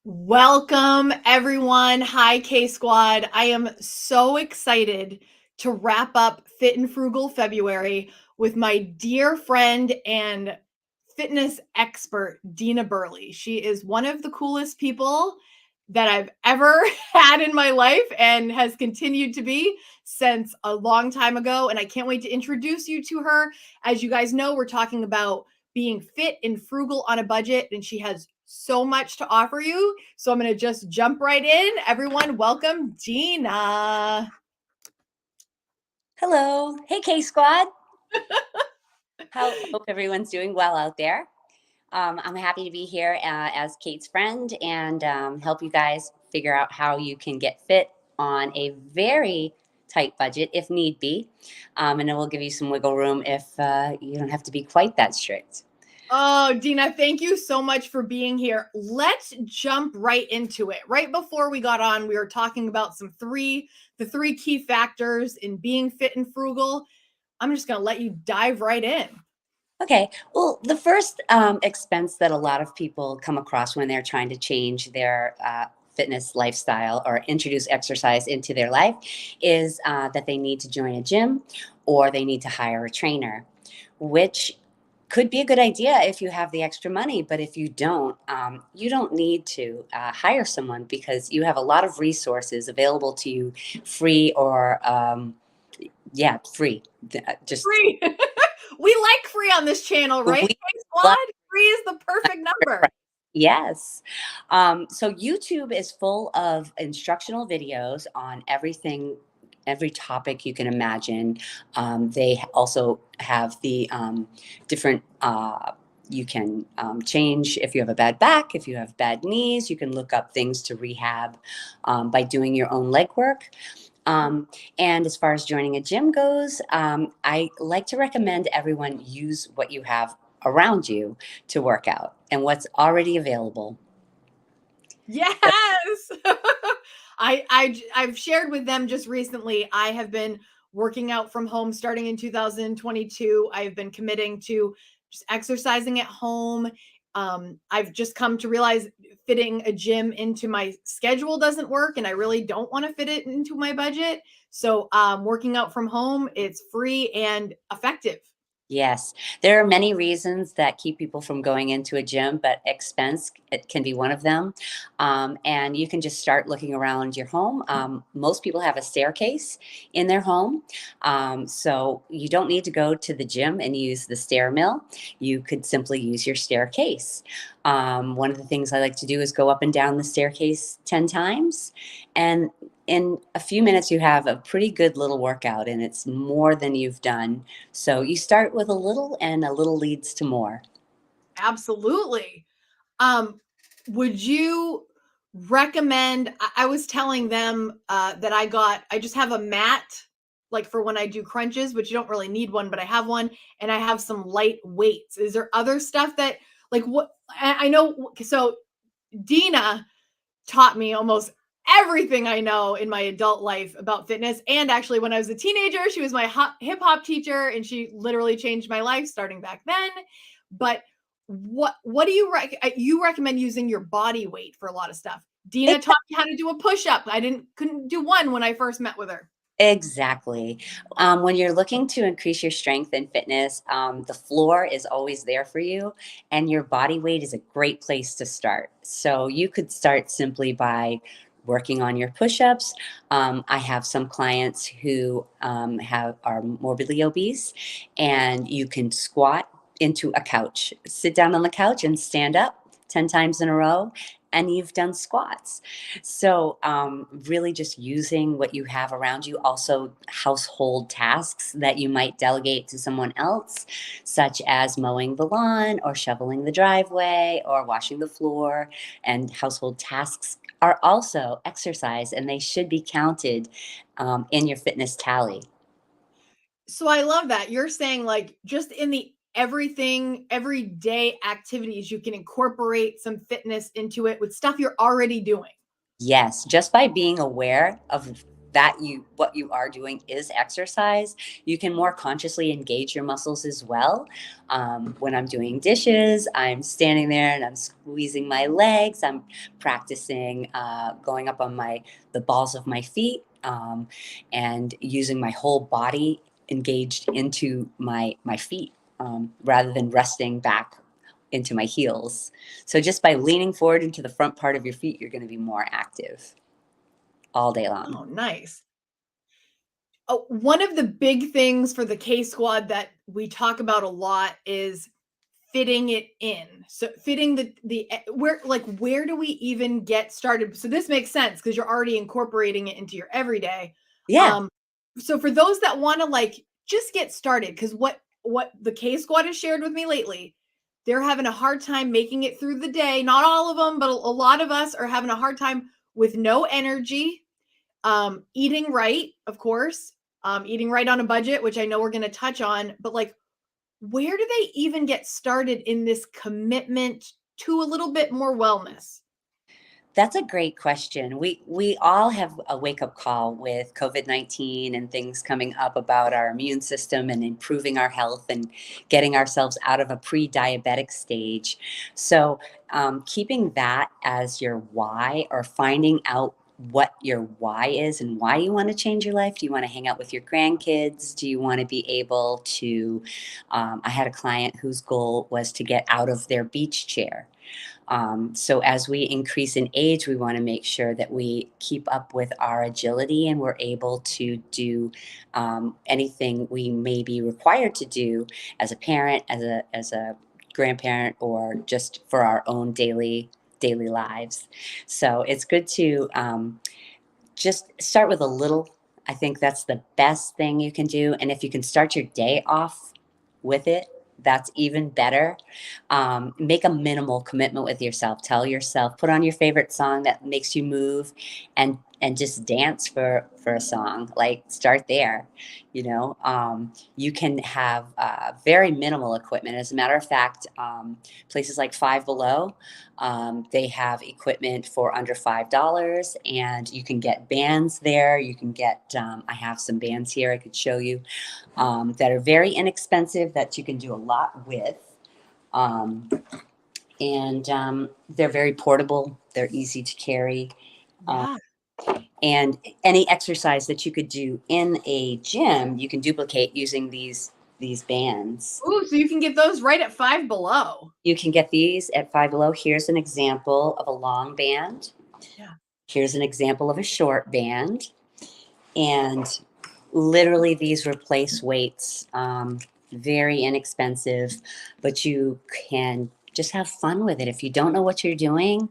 Welcome, everyone. Hi, KSquad. I am so excited to wrap up Fit and Frugal February with my dear friend and fitness expert, Dina Burley. She is one of the coolest people that I've ever had in my life and has continued to be since a long time ago. And I can't wait to introduce you to her. As you guys know, we're talking about being fit and frugal on a budget, and she has so much to offer you. So I'm going to just jump right in. Everyone, welcome Dina. Hello. Hey, KSquad. Hope everyone's doing well out there. I'm happy to be here as Kate's friend and help you guys figure out how you can get fit on a very tight budget if need be. And then we'll give you some wiggle room if you don't have to be quite that strict. Oh, Dina, thank you so much for being here. Let's jump right into it. Right before we got on, we were talking about the three key factors in being fit and frugal. I'm just going to let you dive right in. Okay. Well, the first expense that a lot of people come across when they're trying to change their fitness lifestyle or introduce exercise into their life is that they need to join a gym or they need to hire a trainer, which could be a good idea if you have the extra money. But if you don't need to hire someone because you have a lot of resources available to you free or, free. Just Free. We like free on this channel, right? we Hey, squad, free is the perfect number. Yes. So YouTube is full of instructional videos on everything, every topic you can imagine. They also have the different, you can change if you have a bad back, if you have bad knees, you can look up things to rehab by doing your own legwork. And as far as joining a gym goes, I like to recommend everyone use what you have around you to work out and what's already available. Yes. I've shared with them just recently. I have been working out from home starting in 2022. I've been committing to just exercising at home. I've just come to realize fitting a gym into my schedule doesn't work, and I really don't want to fit it into my budget. So, working out from home, it's free and effective. Yes, there are many reasons that keep people from going into a gym, but expense it can be one of them. And you can just start looking around your home. Most people have a staircase in their home, so you don't need to go to the gym and use the stair mill. You could simply use your staircase. One of the things I like to do is go up and down the staircase 10 times, and in a few minutes you have a pretty good little workout, and it's more than you've done. So you start with a little, and a little leads to more. Absolutely. Um, would you recommend? I was telling them that I just have a mat, like for when I do crunches, which you don't really need one, but I have one, and I have some light weights. Is there other stuff that, like, what I know? So Dina taught me almost everything I know in my adult life about fitness. And actually, when I was a teenager, she was my hip hop teacher, and she literally changed my life starting back then. But what do you recommend using your body weight for a lot of stuff? Dina taught me how to do a push up. I couldn't do one when I first met with her. Exactly. When you're looking to increase your strength and fitness, the floor is always there for you, and your body weight is a great place to start. So you could start simply by working on your push-ups. I have some clients who are morbidly obese, and you can squat into a couch, sit down on the couch, and stand up 10 times in a row, and you've done squats. So, really just using what you have around you, also household tasks that you might delegate to someone else, such as mowing the lawn or shoveling the driveway or washing the floor. And household tasks are also exercise, and they should be counted in your fitness tally. So I love that. You're saying, like, just in the everyday activities, you can incorporate some fitness into it with stuff you're already doing. Yes, just by being aware of what you are doing is exercise, you can more consciously engage your muscles as well. When I'm doing dishes, I'm standing there and I'm squeezing my legs. I'm practicing going up on the balls of my feet, and using my whole body engaged into my feet, rather than resting back into my heels. So just by leaning forward into the front part of your feet, you're going to be more active all day long. Oh, nice. Oh, one of the big things for the KSquad that we talk about a lot is fitting it in. So fitting the where do we even get started? So this makes sense because you're already incorporating it into your everyday. Yeah. Um, so for those that want to like just get started, because what the KSquad has shared with me lately, they're having a hard time making it through the day. Not all of them, but a lot of us are having a hard time with no energy, eating right, of course, eating right on a budget, which I know we're going to touch on, but like, where do they even get started in this commitment to a little bit more wellness? That's a great question. We all have a wake up call with COVID-19 and things coming up about our immune system and improving our health and getting ourselves out of a pre-diabetic stage. So, keeping that as your why, or finding out what your why is and why you want to change your life. Do you want to hang out with your grandkids? Do you want to be able to? I had a client whose goal was to get out of their beach chair. So as we increase in age, we want to make sure that we keep up with our agility and we're able to do anything we may be required to do as a parent, as a grandparent, or just for our own daily lives. So it's good to just start with a little. I think that's the best thing you can do. And if you can start your day off with it, that's even better. Make a minimal commitment with yourself. Tell yourself, put on your favorite song that makes you move, and just dance for a song. Like, start there. You can have very minimal equipment. As a matter of fact, places like Five Below, they have equipment for under $5, and you can get bands there. You can get, I have some bands here I could show you, that are very inexpensive that you can do a lot with. Um, and they're very portable, they're easy to carry. Um, Yeah. and any exercise that you could do in a gym, you can duplicate using these bands. Ooh, so you can get those right at Five Below. You can get these at Five Below. Here's an example of a long band. Yeah. Here's an example of a short band. And literally, these replace weights. Very inexpensive, but you can just have fun with it. If you don't know what you're doing,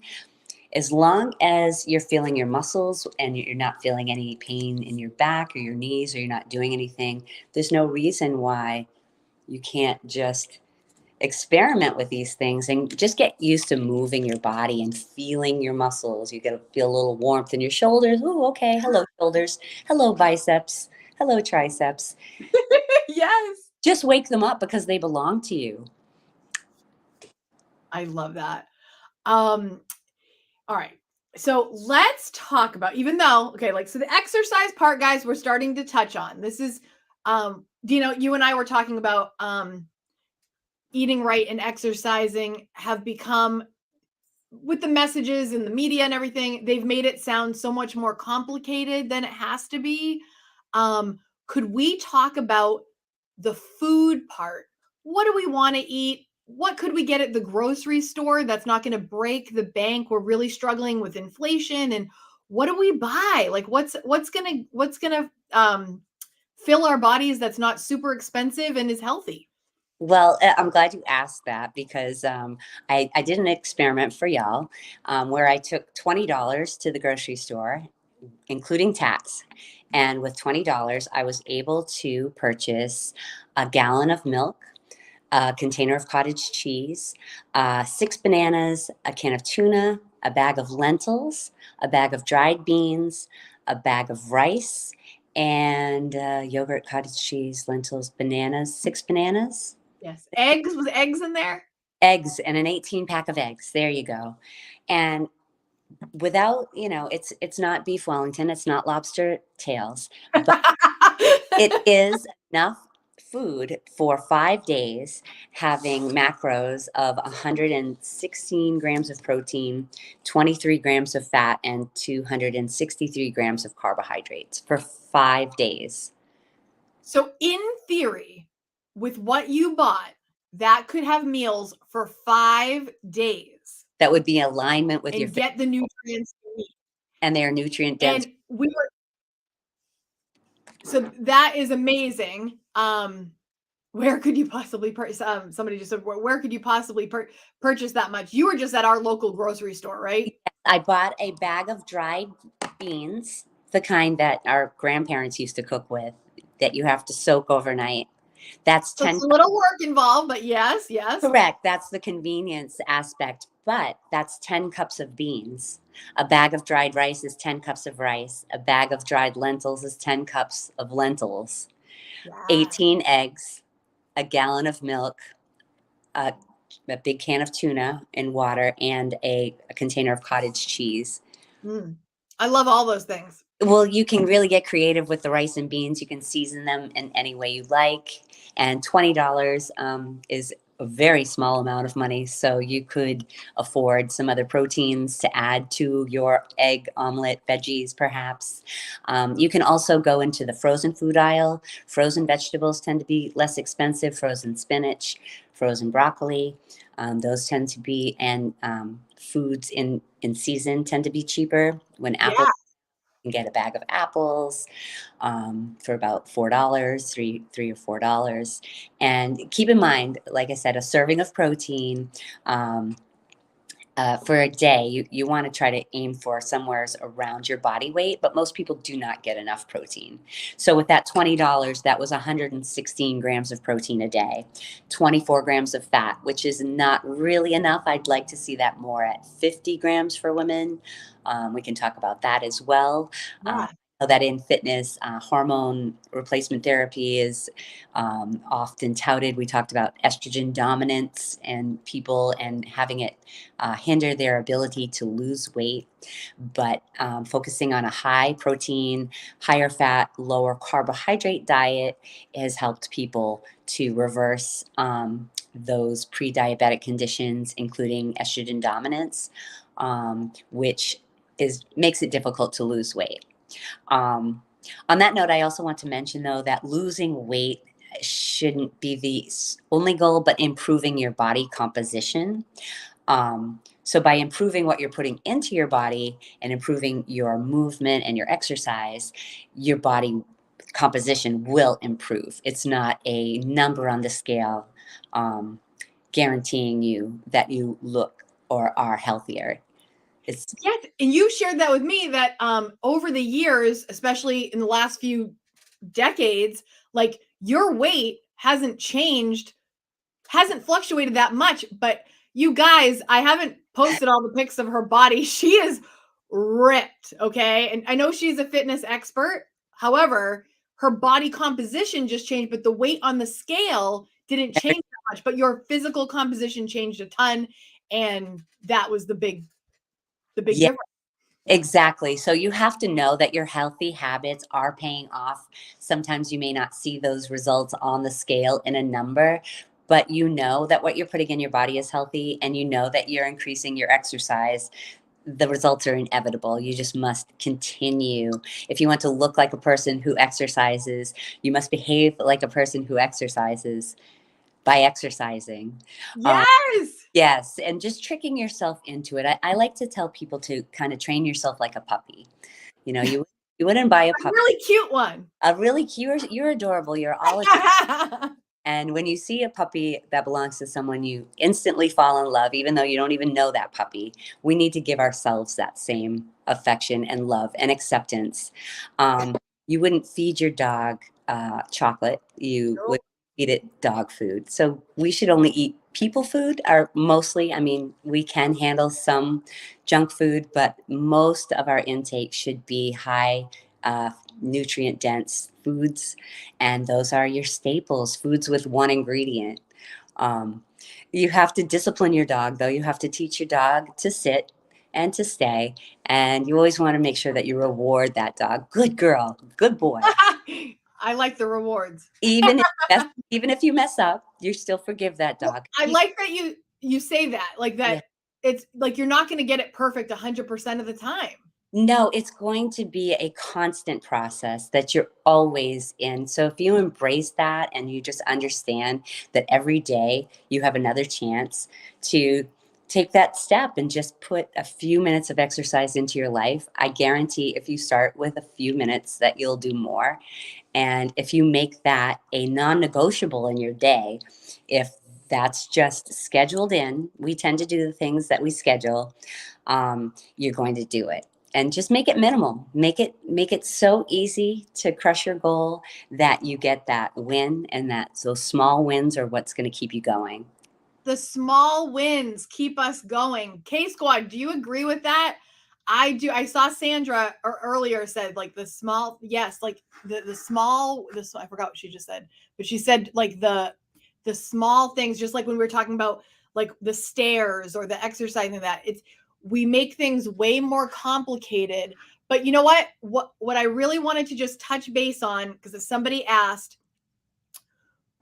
as long as you're feeling your muscles and you're not feeling any pain in your back or your knees, or you're not doing anything, there's no reason why you can't just experiment with these things and just get used to moving your body and feeling your muscles. You get to feel a little warmth in your shoulders. Oh, okay. Hello, shoulders. Hello, biceps. Hello, triceps. Yes. Just wake them up because they belong to you. I love that. All right. So let's talk about, even though, okay, like, so the exercise part, guys, we're starting to touch on. This is, you and I were talking about eating right and exercising have become, with the messages and the media and everything, they've made it sound so much more complicated than it has to be. Could we talk about the food part? What do we want to eat? What could we get at the grocery store that's not going to break the bank? We're really struggling with inflation, and what do we buy? Like, what's gonna fill our bodies that's not super expensive and is healthy? Well, I'm glad you asked that because I did an experiment for y'all, where I took $20 to the grocery store, including tax. And with $20, I was able to purchase a gallon of milk, a container of cottage cheese, 6 bananas, a can of tuna, a bag of lentils, a bag of dried beans, a bag of rice, and yogurt, cottage cheese, lentils, bananas, 6 bananas, Yes, eggs. Was eggs in there? eggs, and an 18 pack of eggs. There you go. And without, it's not beef Wellington, it's not lobster tails, but it is enough food for 5 days, having macros of 116 grams of protein, 23 grams of fat, and 263 grams of carbohydrates for 5 days. So in theory, with what you bought, that could have meals for 5 days That would be alignment with your and get the nutrients you need. and they are nutrient dense. And so that is amazing. Where could you possibly purchase? Somebody just said, where could you possibly purchase that much? You were just at our local grocery store, right? I bought a bag of dried beans, the kind that our grandparents used to cook with, that you have to soak overnight. That's So 10. it's a little work involved, but yes. Correct. That's the convenience aspect. But that's 10 cups of beans. A bag of dried rice is 10 cups of rice. A bag of dried lentils is 10 cups of lentils. Yeah. 18 eggs, a gallon of milk, a big can of tuna in water, and a container of cottage cheese. I love all those things. Well, you can really get creative with the rice and beans. You can season them in any way you like. And $20 is a very small amount of money. So you could afford some other proteins to add to your egg omelet, veggies, perhaps. You can also go into the frozen food aisle. Frozen vegetables tend to be less expensive. Frozen spinach, frozen broccoli. Those tend to be, and foods in season tend to be cheaper. When apples, you can get a bag of apples for about $4, three or $4. And keep in mind, like I said, a serving of protein for a day, you want to try to aim for somewhere around your body weight, but most people do not get enough protein. So with that $20, that was 116 grams of protein a day, 24 grams of fat, which is not really enough. I'd like to see that more at 50 grams for women. We can talk about that as well. That in fitness, hormone replacement therapy is often touted. We talked about estrogen dominance and people and having it hinder their ability to lose weight. But focusing on a high protein, higher fat, lower carbohydrate diet has helped people to reverse those pre-diabetic conditions, including estrogen dominance, which makes it difficult to lose weight. On that note, I also want to mention, though, that losing weight shouldn't be the only goal, but improving your body composition. So by improving what you're putting into your body and improving your movement and your exercise, your body composition will improve. It's not a number on the scale guaranteeing you that you look or are healthier. Yes, and you shared that with me that over the years, especially in the last few decades, like your weight hasn't changed, hasn't fluctuated that much. But you guys, I haven't posted all the pics of her body. She is ripped, okay? And I know she's a fitness expert. However, her body composition just changed, but the weight on the scale didn't change that much. But your physical composition changed a ton, and that was the big difference. Exactly. So you have to know that your healthy habits are paying off. Sometimes you may not see those results on the scale in a number, but you know that what you're putting in your body is healthy, and you know that you're increasing your exercise. The results are inevitable. You just must continue. If you want to look like a person who exercises, you must behave like a person who exercises by exercising. Yes, and just tricking yourself into it. I like to tell people to kind of train yourself like a puppy. You wouldn't buy a puppy. A really cute one. A really cute. You're adorable. You're all and when you see a puppy that belongs to someone, you instantly fall in love, even though you don't even know that puppy. We need to give ourselves that same affection and love and acceptance. You wouldn't feed your dog chocolate. You would feed it dog food. So we should only eat people food, or mostly. I mean, we can handle some junk food, but most of our intake should be high nutrient dense foods, and those are your staples, foods with one ingredient. You have to discipline your dog, though. You have to teach your dog to sit and to stay. And you always want to make sure that you reward that dog. Good girl, good boy. I like the rewards. Even if you mess up, you still forgive that Well, dog. I like that you say that, like Yeah. that it's like you're not going to get it perfect 100% of the time. No, it's going to be a constant process that you're always in. So if you embrace that and you just understand that every day you have another chance to take that step and just put a few minutes of exercise into your life, I guarantee if you start with a few minutes that you'll do more. And if you make that a non-negotiable in your day, if that's just scheduled in, we tend to do the things that we schedule, you're going to do it. And just make it minimal. Make it so easy to crush your goal that you get that win, and that those small wins are what's going to keep you going. The small wins keep us going. KSquad, do you agree with that? I do. I saw Sandra earlier said like the small, yes, like the small, this I forgot what she just said, but she said like the small things, just like when we were talking about like the stairs or the exercising, that it's we make things way more complicated. But you know what? What I really wanted to just touch base on, because if somebody asked,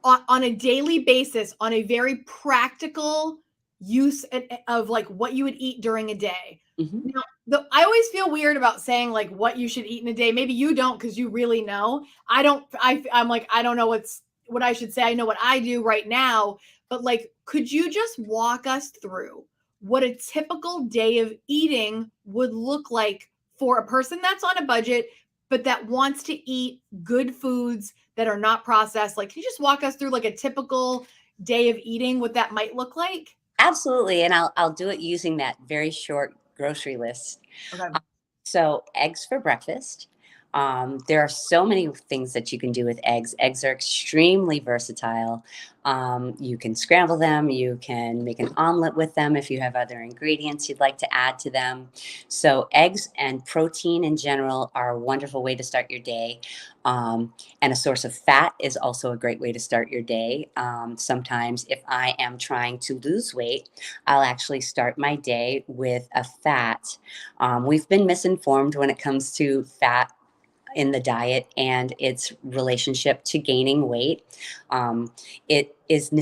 on a daily basis, on a very practical use of like what you would eat during a day. Mm-hmm. Now, I always feel weird about saying like what you should eat in a day. Maybe you don't, because you really know. I don't. I'm like, I don't know what I should say. I know what I do right now, but like, could you just walk us through what a typical day of eating would look like for a person that's on a budget, but that wants to eat good foods that are not processed? Like, can you just walk us through like a typical day of eating, what that might look like? Absolutely, and I'll do it using that very short grocery list. Okay. So eggs for breakfast. There are so many things that you can do with eggs. Eggs are extremely versatile. You can scramble them. You can make an omelet with them if you have other ingredients you'd like to add to them. So eggs and protein in general are a wonderful way to start your day. And a source of fat is also a great way to start your day. Sometimes if I am trying to lose weight, I'll actually start my day with a fat. We've been misinformed when it comes to fat in the diet and its relationship to gaining weight. It is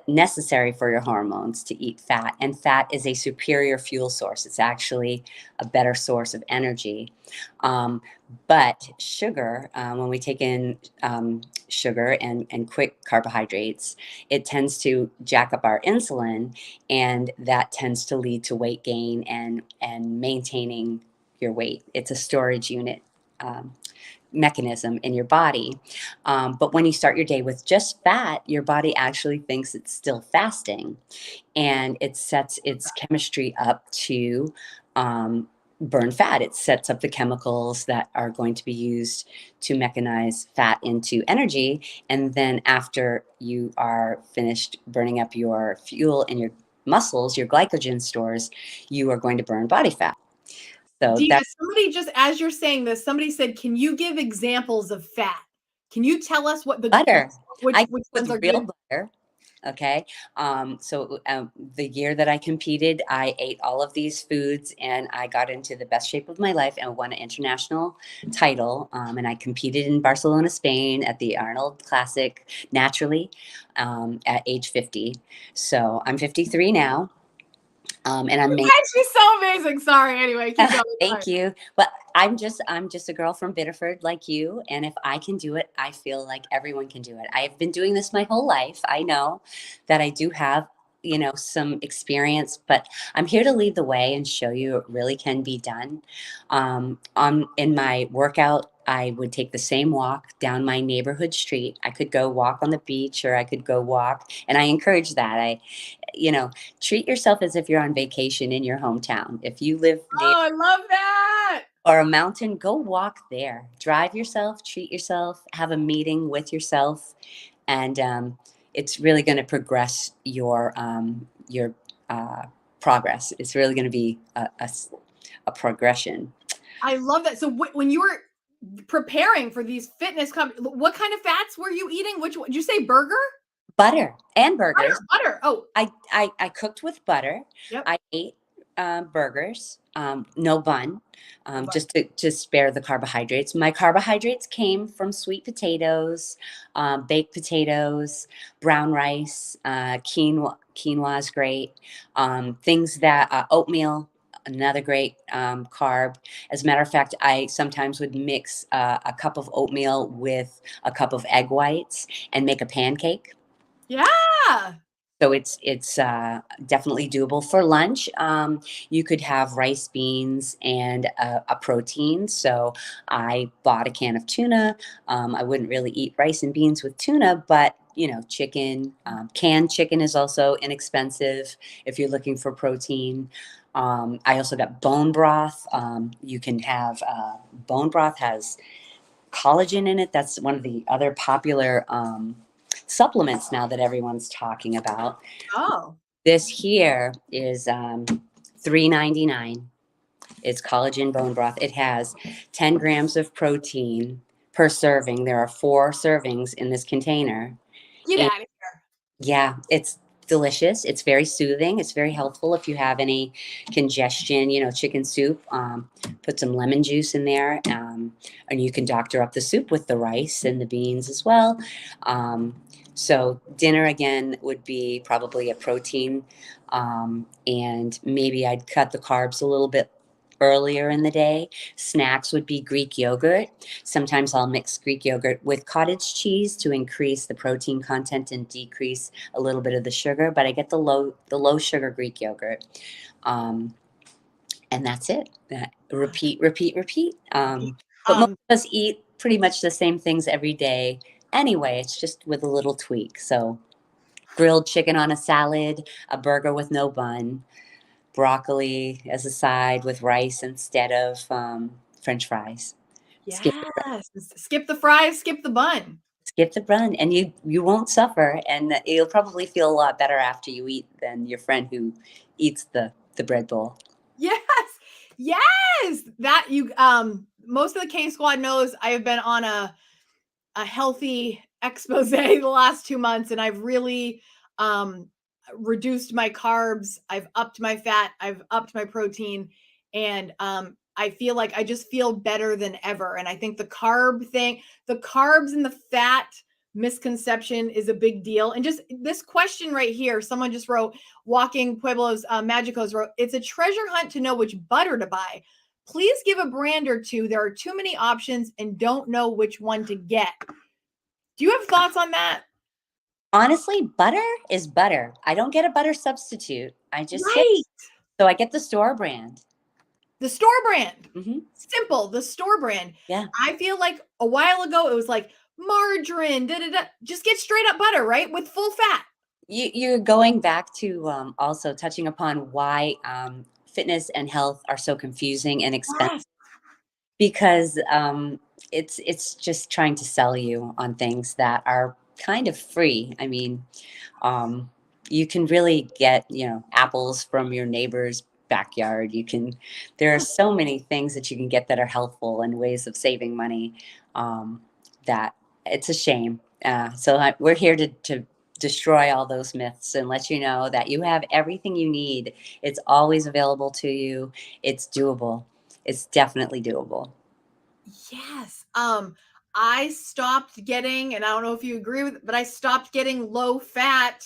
necessary for your hormones to eat fat, and fat is a superior fuel source. It's actually a better source of energy. But sugar, when we take in sugar and quick carbohydrates, it tends to jack up our insulin, and that tends to lead to weight gain and maintaining your weight. It's a storage unit. Mechanism in your body. But when you start your day with just fat, your body actually thinks it's still fasting, and it sets its chemistry up to burn fat. It sets up the chemicals that are going to be used to mechanize fat into energy. And then after you are finished burning up your fuel in your muscles, your glycogen stores, you are going to burn body fat. So Dina, that somebody just, as you're saying this, somebody said, "Can you give examples of fat? Can you tell us what butter. I which cook ones are with real good?" butter. Okay. The year that I competed, I ate all of these foods and I got into the best shape of my life and won an international title. And I competed in Barcelona, Spain at the Arnold Classic naturally at age 50. So I'm 53 now. And I'm She's so amazing. Sorry. Anyway, keep going. Sorry. Thank you. But I'm just a girl from Biddeford like you, and if I can do it, I feel like everyone can do it. I have been doing this my whole life. I know that I do have, some experience, but I'm here to lead the way and show you it really can be done. On in my workout, I would take the same walk down my neighborhood street. I could go walk on the beach or I could go walk, and I encourage that. You know, treat yourself as if you're on vacation in your hometown. If you live near Oh, I love that. or a mountain, go walk there. Drive yourself, treat yourself, have a meeting with yourself, and it's really going to progress your progress. It's really going to be a progression. I love that. So when you were preparing for these what kind of fats were you eating? Which one? Did you say burger? Butter and burgers. Butter. Oh, I cooked with butter. yep. I ate burgers, no bun, No bun. just to spare the carbohydrates. My carbohydrates came from sweet potatoes, baked potatoes, brown rice, quinoa. Quinoa is great. Things that oatmeal, another great carb. As a matter of fact, I sometimes would mix a cup of oatmeal with a cup of egg whites and make a pancake. Yeah. So it's definitely doable for lunch. You could have rice, beans, and a protein. So I bought a can of tuna. I wouldn't really eat rice and beans with tuna, but chicken, canned chicken is also inexpensive if you're looking for protein. I also got bone broth. You can have bone broth has collagen in it. That's one of the other popular supplements now that everyone's talking about. Oh. This here is $3.99. It's collagen bone broth. It has 10 grams of protein per serving. There are 4 servings in this container. Get And out of here. yeah, it's delicious. It's very soothing. It's very helpful if you have any congestion, chicken soup. Put some lemon juice in there, and you can doctor up the soup with the rice and the beans as well. So dinner again would be probably a protein, and maybe I'd cut the carbs a little bit earlier in the day. Snacks would be Greek yogurt. Sometimes I'll mix Greek yogurt with cottage cheese to increase the protein content and decrease a little bit of the sugar, but I get the low sugar Greek yogurt. And that's it. Repeat, repeat, repeat. But most Um, of us eat pretty much the same things every day anyway. It's just with a little tweak. So grilled chicken on a salad, a burger with no bun, broccoli as a side with rice instead of French fries. Skip yes. Skip the fries, skip the bun. skip the bun, and you won't suffer, and you'll probably feel a lot better after you eat than your friend who eats the bread bowl. Yes. Yes. That you most of the K squad knows I have been on a healthy expose the last 2 months, and I've really reduced my carbs, I've upped my fat, I've upped my protein, and I feel like I just feel better than ever. And I think the carbs and the fat misconception is a big deal. And just this question right here, someone just wrote, Walking Pueblos Magicos wrote, it's a treasure hunt to know which butter to buy. Please give a brand or two. There are too many options and don't know which one to get. Do you have thoughts on that? Honestly, butter is butter. I don't get a butter substitute. I just get Right. so I get the store brand. The store brand. Hmm. Simple, the store brand. Yeah. I feel like a while ago it was like margarine, da da da. Just get straight up butter, right? With full fat. You're going back to also touching upon why fitness and health are so confusing and expensive, Yes. because it's just trying to sell you on things that are kind of free. I mean, um, you can really get apples from your neighbor's backyard. There are so many things that you can get that are helpful and ways of saving money, that it's a shame. We're here to destroy all those myths and let you know that you have everything you need. It's always available to you. It's doable. It's definitely doable. Yes. I stopped getting, and I don't know if you agree with it, but I stopped getting low fat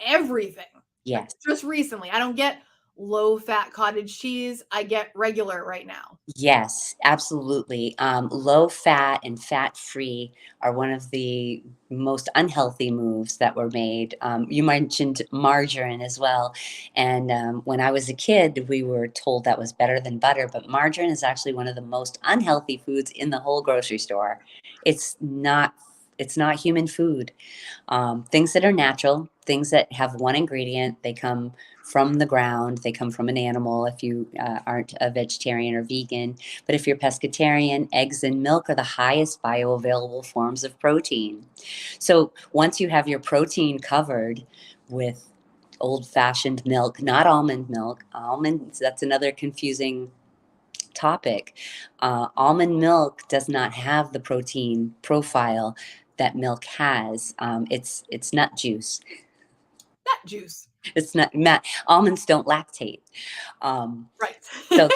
everything. Like Yes. just recently. I don't get low fat cottage cheese. I get regular right now. Yes, absolutely. Low fat and fat free are one of the most unhealthy moves that were made. You mentioned margarine as well. And when I was a kid, we were told that was better than butter, but margarine is actually one of the most unhealthy foods in the whole grocery store. It's not. It's not human food. Things that are natural, things that have one ingredient, they come from the ground, they come from an animal if you aren't a vegetarian or vegan. But if you're pescatarian, eggs and milk are the highest bioavailable forms of protein. So once you have your protein covered with old fashioned milk, not almond milk, almonds, that's another confusing topic. Almond milk does not have the protein profile that milk has. It's nut juice. Nut juice. It's not, almonds don't lactate. Um, Right. so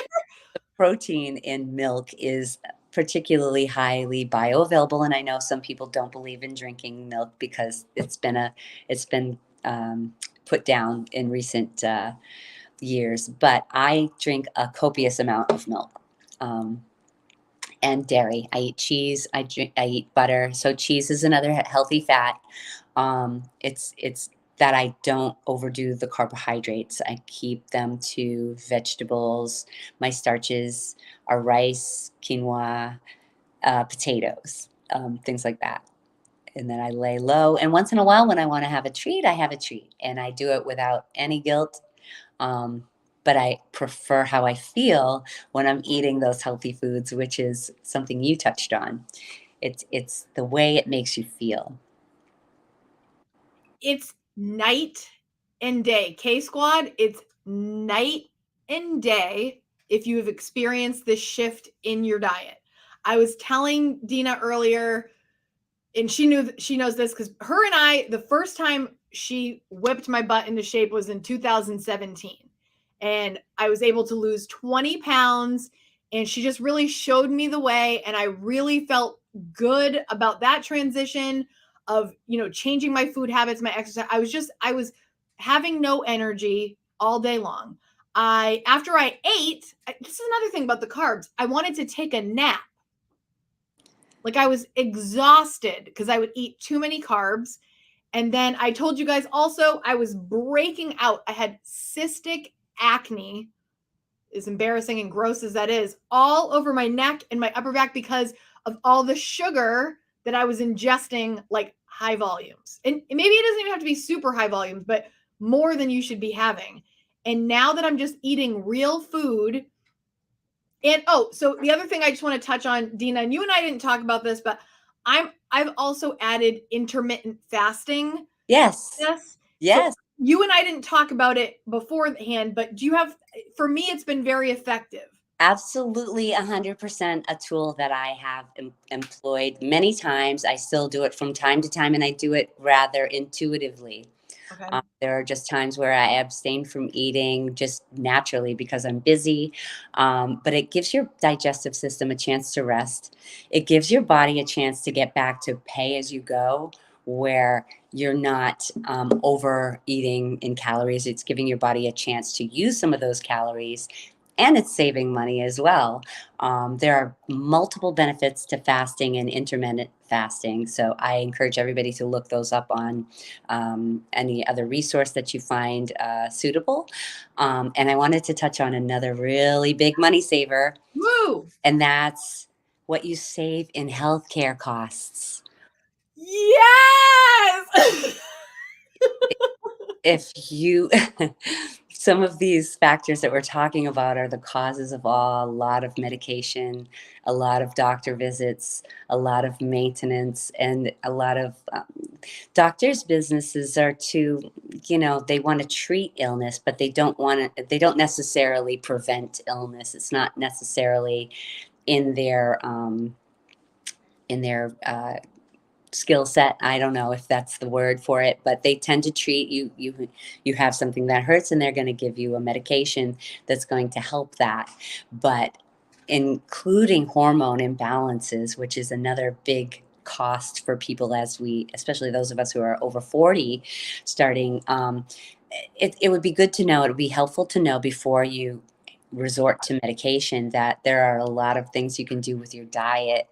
protein in milk is particularly highly bioavailable, and I know some people don't believe in drinking milk because it's been put down in recent years. But I drink a copious amount of milk. And dairy. I eat cheese. I eat butter. So cheese is another healthy fat. It's that I don't overdo the carbohydrates. I keep them to vegetables. My starches are rice, quinoa, potatoes, things like that. And then I lay low. And once in a while, when I want to have a treat, I have a treat, and I do it without any guilt. Um, but I prefer how I feel when I'm eating those healthy foods, which is something you touched on. It's the way it makes you feel. It's night and day. KSquad, it's night and day if you have experienced this shift in your diet. I was telling Dina earlier, and she knows this because her and I, the first time she whipped my butt into shape was in 2017. And I was able to lose 20 pounds. And she just really showed me the way. And I really felt good about that transition of, changing my food habits, my exercise. I was having no energy all day long. After I ate, this is another thing about the carbs. I wanted to take a nap. Like I was exhausted because I would eat too many carbs. And then I told you guys also, I was breaking out. I had cystic acne, as embarrassing and gross as that is, all over my neck and my upper back because of all the sugar that I was ingesting, like high volumes. And maybe it doesn't even have to be super high volumes, but more than you should be having. And now that I'm just eating real food, and so the other thing I just want to touch on, Dina, and you and I didn't talk about this, but I've also added intermittent fasting. Yes. Yes. So Yes. you and I didn't talk about it beforehand, but do you have, for me, it's been very effective. Absolutely 100% a tool that I have employed many times. I still do it from time to time, and I do it rather intuitively. Okay. There are just times where I abstain from eating just naturally because I'm busy. But it gives your digestive system a chance to rest. It gives your body a chance to get back to pay as you go, where you're not overeating in calories. It's giving your body a chance to use some of those calories, and it's saving money as well. There are multiple benefits to fasting and intermittent fasting. So I encourage everybody to look those up on any other resource that you find suitable. And I wanted to touch on another really big money saver, Woo! and that's what you save in healthcare costs. Yes! If you some of these factors that we're talking about are the causes of a lot of medication, a lot of doctor visits, a lot of maintenance, and a lot of doctors' businesses are to, they want to treat illness, but they don't necessarily prevent illness. It's not necessarily in their skill set. I don't know if that's the word for it, but they tend to treat you. You have something that hurts, and they're going to give you a medication that's going to help that. But including hormone imbalances, which is another big cost for people, especially those of us who are over 40, starting. It would be good to know. It would be helpful to know before you resort to medication that there are a lot of things you can do with your diet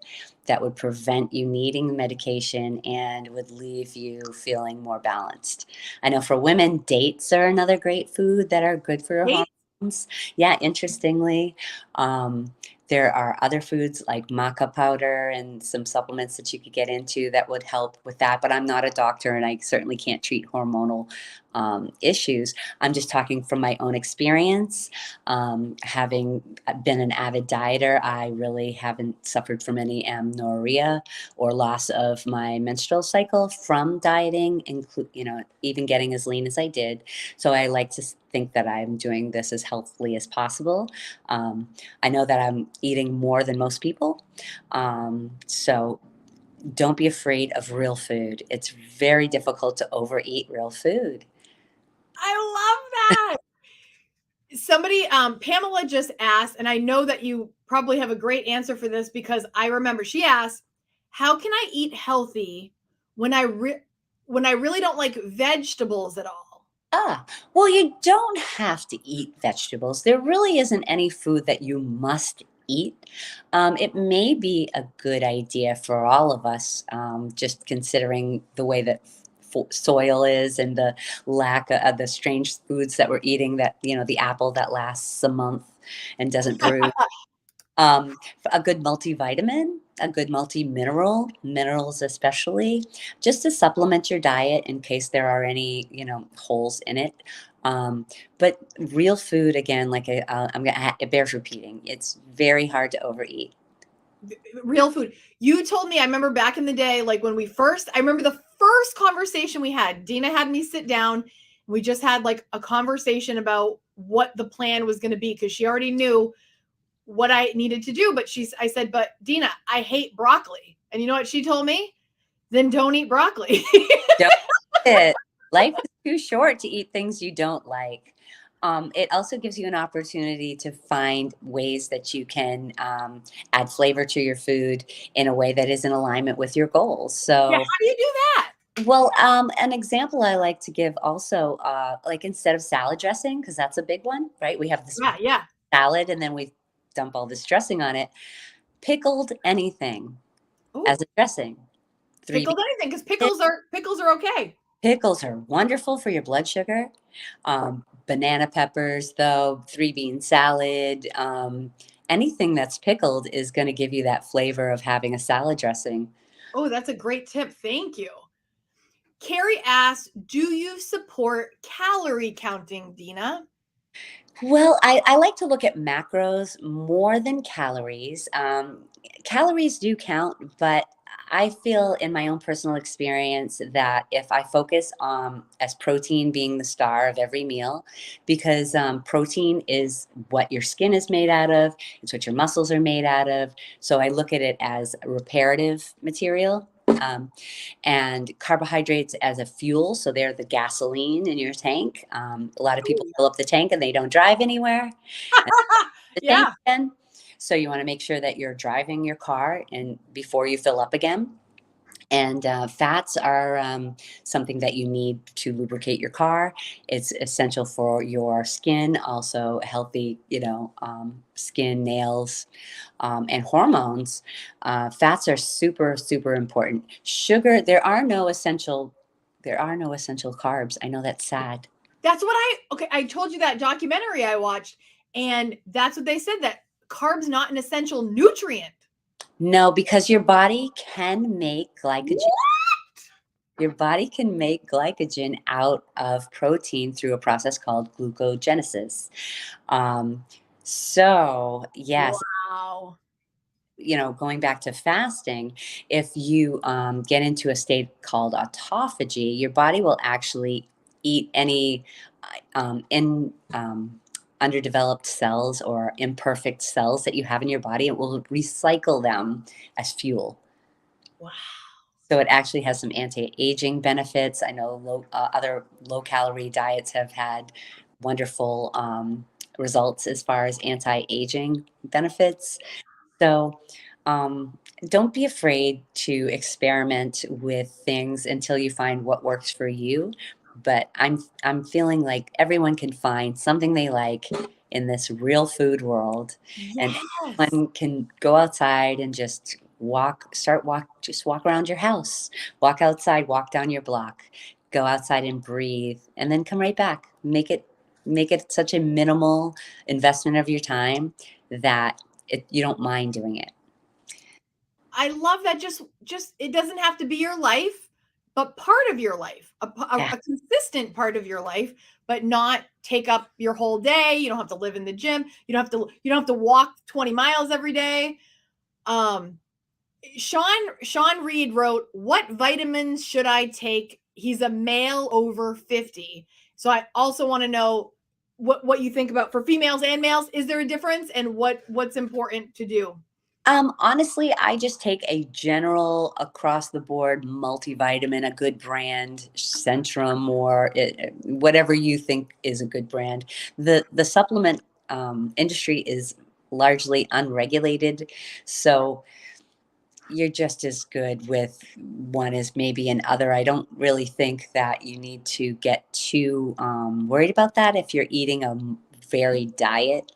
that would prevent you needing medication and would leave you feeling more balanced. I know for women, dates are another great food that are good for your Hey, hormones. Yeah, interestingly, there are other foods like maca powder and some supplements that you could get into that would help with that. But I'm not a doctor, and I certainly can't treat hormonal issues. I'm just talking from my own experience. Having been an avid dieter, I really haven't suffered from any amenorrhea or loss of my menstrual cycle from dieting, even getting as lean as I did. So I like to think that I'm doing this as healthily as possible. I know that I'm eating more than most people. So don't be afraid of real food. It's very difficult to overeat real food. I love that. Somebody, Pamela just asked, and I know that you probably have a great answer for this because I remember she asked, "How can I eat healthy when when I really don't like vegetables at all?" Well, you don't have to eat vegetables. There really isn't any food that you must eat. It may be a good idea for all of us, just considering the way that soil is and the lack of the strange foods that we're eating, that, the apple that lasts a month and doesn't bruise. A good multivitamin, a good multi-mineral, minerals especially, just to supplement your diet in case there are any, holes in it. But real food, again, like it bears repeating. It's very hard to overeat. Real food. You told me, I remember back in the day, like when I remember the first conversation we had. Dina had me sit down. We just had like a conversation about what the plan was going to be because she already knew what I needed to do. But I said, "But Dina, I hate broccoli." And you know what she told me? Then don't eat broccoli. Don't eat it. Life is too short to eat things you don't like. It also gives you an opportunity to find ways that you can add flavor to your food in a way that is in alignment with your goals. Yeah, how So, do you do that? well, an example I like to give also, like instead of salad dressing, because that's a big one, right? We have this Yeah, yeah. salad and then we dump all this dressing on it. Pickled anything as Ooh, a dressing. Three pickled anything because bean pickles are okay. pickles are wonderful for your blood sugar. Banana peppers, though, three bean salad, anything that's pickled is going to give you that flavor of having a salad dressing. Oh, that's a great tip. Thank you. Carrie asks, "Do you support calorie counting, Dina?" Well, I like to look at macros more than calories. Calories do count, but I feel in my own personal experience that if I focus on as protein being the star of every meal, because protein is what your skin is made out of, it's what your muscles are made out of. So I look at it as a reparative material. And carbohydrates as a fuel. So they're the gasoline in your tank. A lot of people Ooh. fill up the tank and they don't drive anywhere. And the tank Yeah. again. So you want to make sure that you're driving your car and before you fill up again. And fats are something that you need to lubricate your car. It's essential for your skin, also healthy, skin, nails, and hormones. Fats are super, super important. Sugar, there are no essential carbs. I know that's sad. That's what I told you that documentary I watched, and that's what they said, that carbs not an essential nutrient. No, because your body can make glycogen. Your body can make glycogen out of protein through a process called glucogenesis. Um, so, yes, Wow. going back to fasting, if you get into a state called autophagy, your body will actually eat any in underdeveloped cells or imperfect cells that you have in your body. It will recycle them as fuel. Wow. So it actually has some anti-aging benefits. I know other low-calorie diets have had wonderful results as far as anti-aging benefits. So um, don't be afraid to experiment with things until you find what works for you. But I'm feeling like everyone can find something they like in this real food world, and Yes. everyone can go outside and just just walk around your house, walk outside, walk down your block, go outside and breathe, and then come right back. Make it such a minimal investment of your time that you don't mind doing it. I love that. Just it doesn't have to be your life, but part of your life, Yeah. a consistent part of your life, but not take up your whole day. You don't have to live in the gym. You don't have to walk 20 miles every day. Um, Sean Reed wrote, "What vitamins should I take?" He's a male over 50. So I also want to know what you think about for females and males. Is there a difference, and what's important to do? Honestly, I just take a general across the board multivitamin, a good brand, Centrum, or whatever you think is a good brand. The supplement industry is largely unregulated, so you're just as good with one as maybe another. I don't really think that you need to get too worried about that if you're eating a varied diet.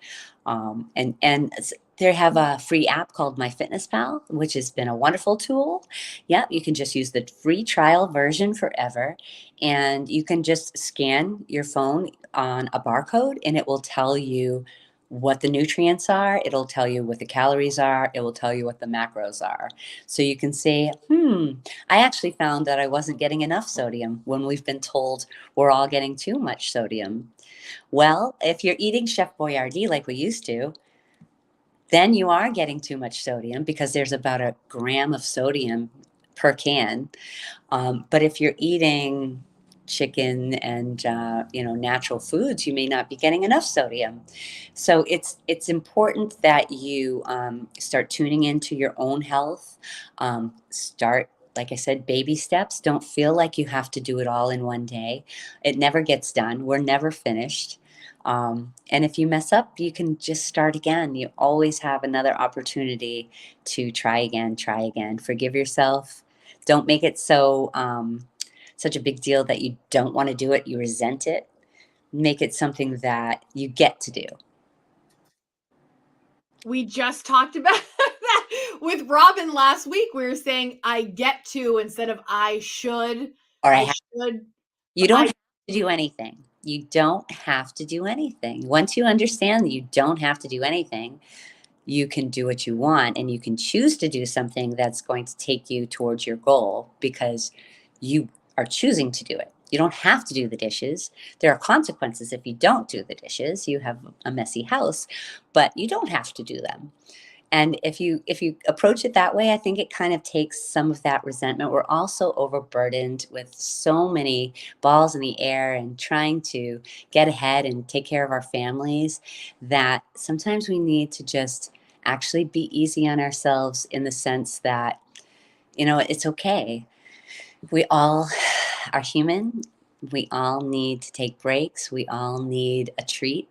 They have a free app called MyFitnessPal, which has been a wonderful tool. Yeah, you can just use the free trial version forever, and you can just scan your phone on a barcode, and it will tell you what the nutrients are. It'll tell you what the calories are. It will tell you what the macros are. So you can say, I actually found that I wasn't getting enough sodium when we've been told we're all getting too much sodium. Well, if you're eating Chef Boyardee like we used to, then you are getting too much sodium because there's about a gram of sodium per can. But if you're eating chicken and natural foods, you may not be getting enough sodium. So it's important that you start tuning into your own health. Start, like I said, baby steps. Don't feel like you have to do it all in one day. It never gets done. We're never finished. And if you mess up, you can just start again. You always have another opportunity to try again, try again. Forgive yourself. Don't make it such a big deal that you don't want to do it, you resent it. Make it something that you get to do. We just talked about that with Robin last week. We were saying I get to instead of I should. Or I should. you don't have to do anything. You don't have to do anything. Once you understand that you don't have to do anything, you can do what you want, and you can choose to do something that's going to take you towards your goal because you are choosing to do it. You don't have to do the dishes. There are consequences if you don't do the dishes. You have a messy house, but you don't have to do them. And if you approach it that way, I think it kind of takes some of that resentment. We're also overburdened with so many balls in the air and trying to get ahead and take care of our families that sometimes we need to just actually be easy on ourselves in the sense that, it's okay. We all are human. We all need to take breaks. We all need a treat.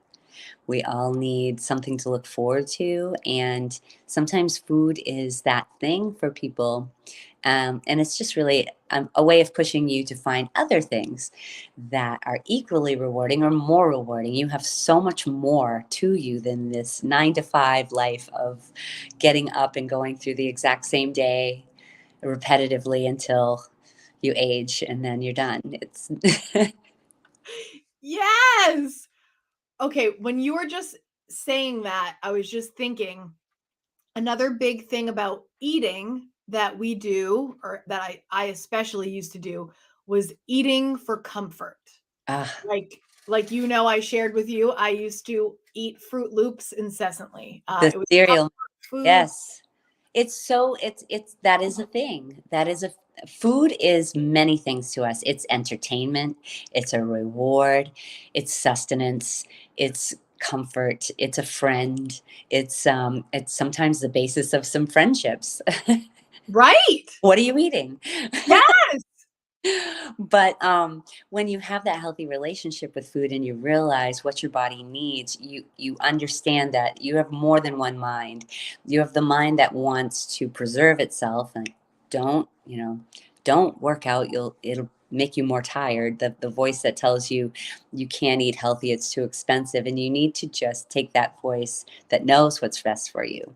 We all need something to look forward to. And sometimes food is that thing for people. And it's just really a way of pushing you to find other things that are equally rewarding or more rewarding. You have so much more to you than this 9 to 5 life of getting up and going through the exact same day repetitively until you age and then you're done. It's Yes. Okay, when you were just saying that, I was just thinking another big thing about eating that we do, or that I especially used to do, was eating for comfort. uh, Like I shared with you, I used to eat Fruit Loops incessantly. the It was cereal. food. Yes. It's that is a thing. That is a food is many things to us. It's entertainment, it's a reward, it's sustenance, it's comfort, it's a friend, it's sometimes the basis of some friendships. Right. What are you eating? Yes. But when you have that healthy relationship with food and you realize what your body needs, you understand that you have more than one mind. You have the mind that wants to preserve itself and don't work out. It'll make you more tired. The voice that tells you you can't eat healthy, it's too expensive, and you need to just take that voice that knows what's best for you.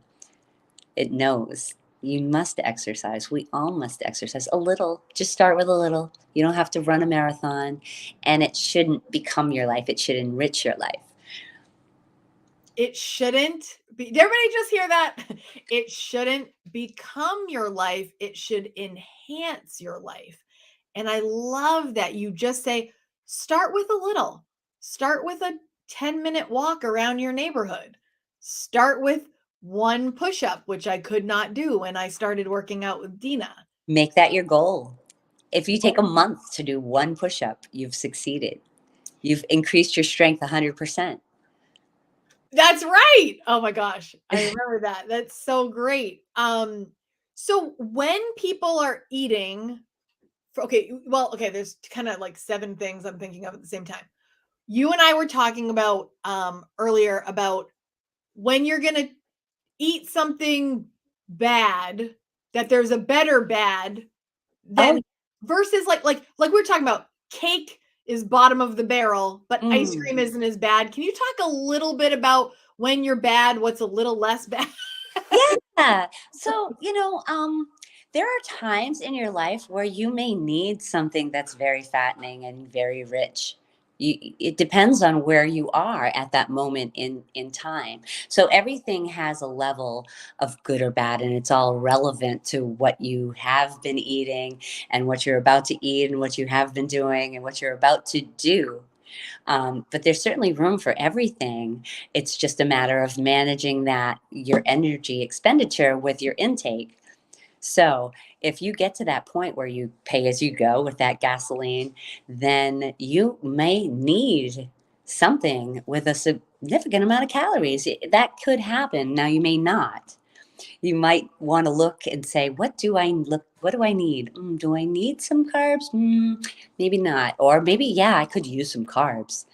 It knows you must exercise. We all must exercise a little. Just start with a little. You don't have to run a marathon, and it shouldn't become your life. It should enrich your life. It shouldn't be. Did everybody just hear that? It shouldn't become your life. It should enhance your life. And I love that you just say, start with a little. Start with a 10-minute walk around your neighborhood. Start with one push up, which I could not do when I started working out with Dina. Make that your goal. If you take a month to do one push up, you've succeeded. You've increased your strength 100%. That's right. Oh my gosh. I remember that. That's so great. So when people are eating, okay, there's kind of like 7 things I'm thinking of at the same time. You and I were talking about earlier about when you're going to eat something bad, that there's a better bad Oh, than versus like we were talking about cake is bottom of the barrel, but ice cream mm. isn't as bad. Can you talk a little bit about when you're bad, what's a little less bad? Yeah. So, there are times in your life where you may need something that's very fattening and very rich. It depends on where you are at that moment in time. So everything has a level of good or bad, and it's all relevant to what you have been eating and what you're about to eat and what you have been doing and what you're about to do. But there's certainly room for everything. It's just a matter of managing that your energy expenditure with your intake. So if you get to that point where you pay as you go with that gasoline, then you may need something with a significant amount of calories. That could happen. Now you may not. You might want to look and say, what do I need? Do I need some carbs? Maybe not. Or maybe, yeah, I could use some carbs.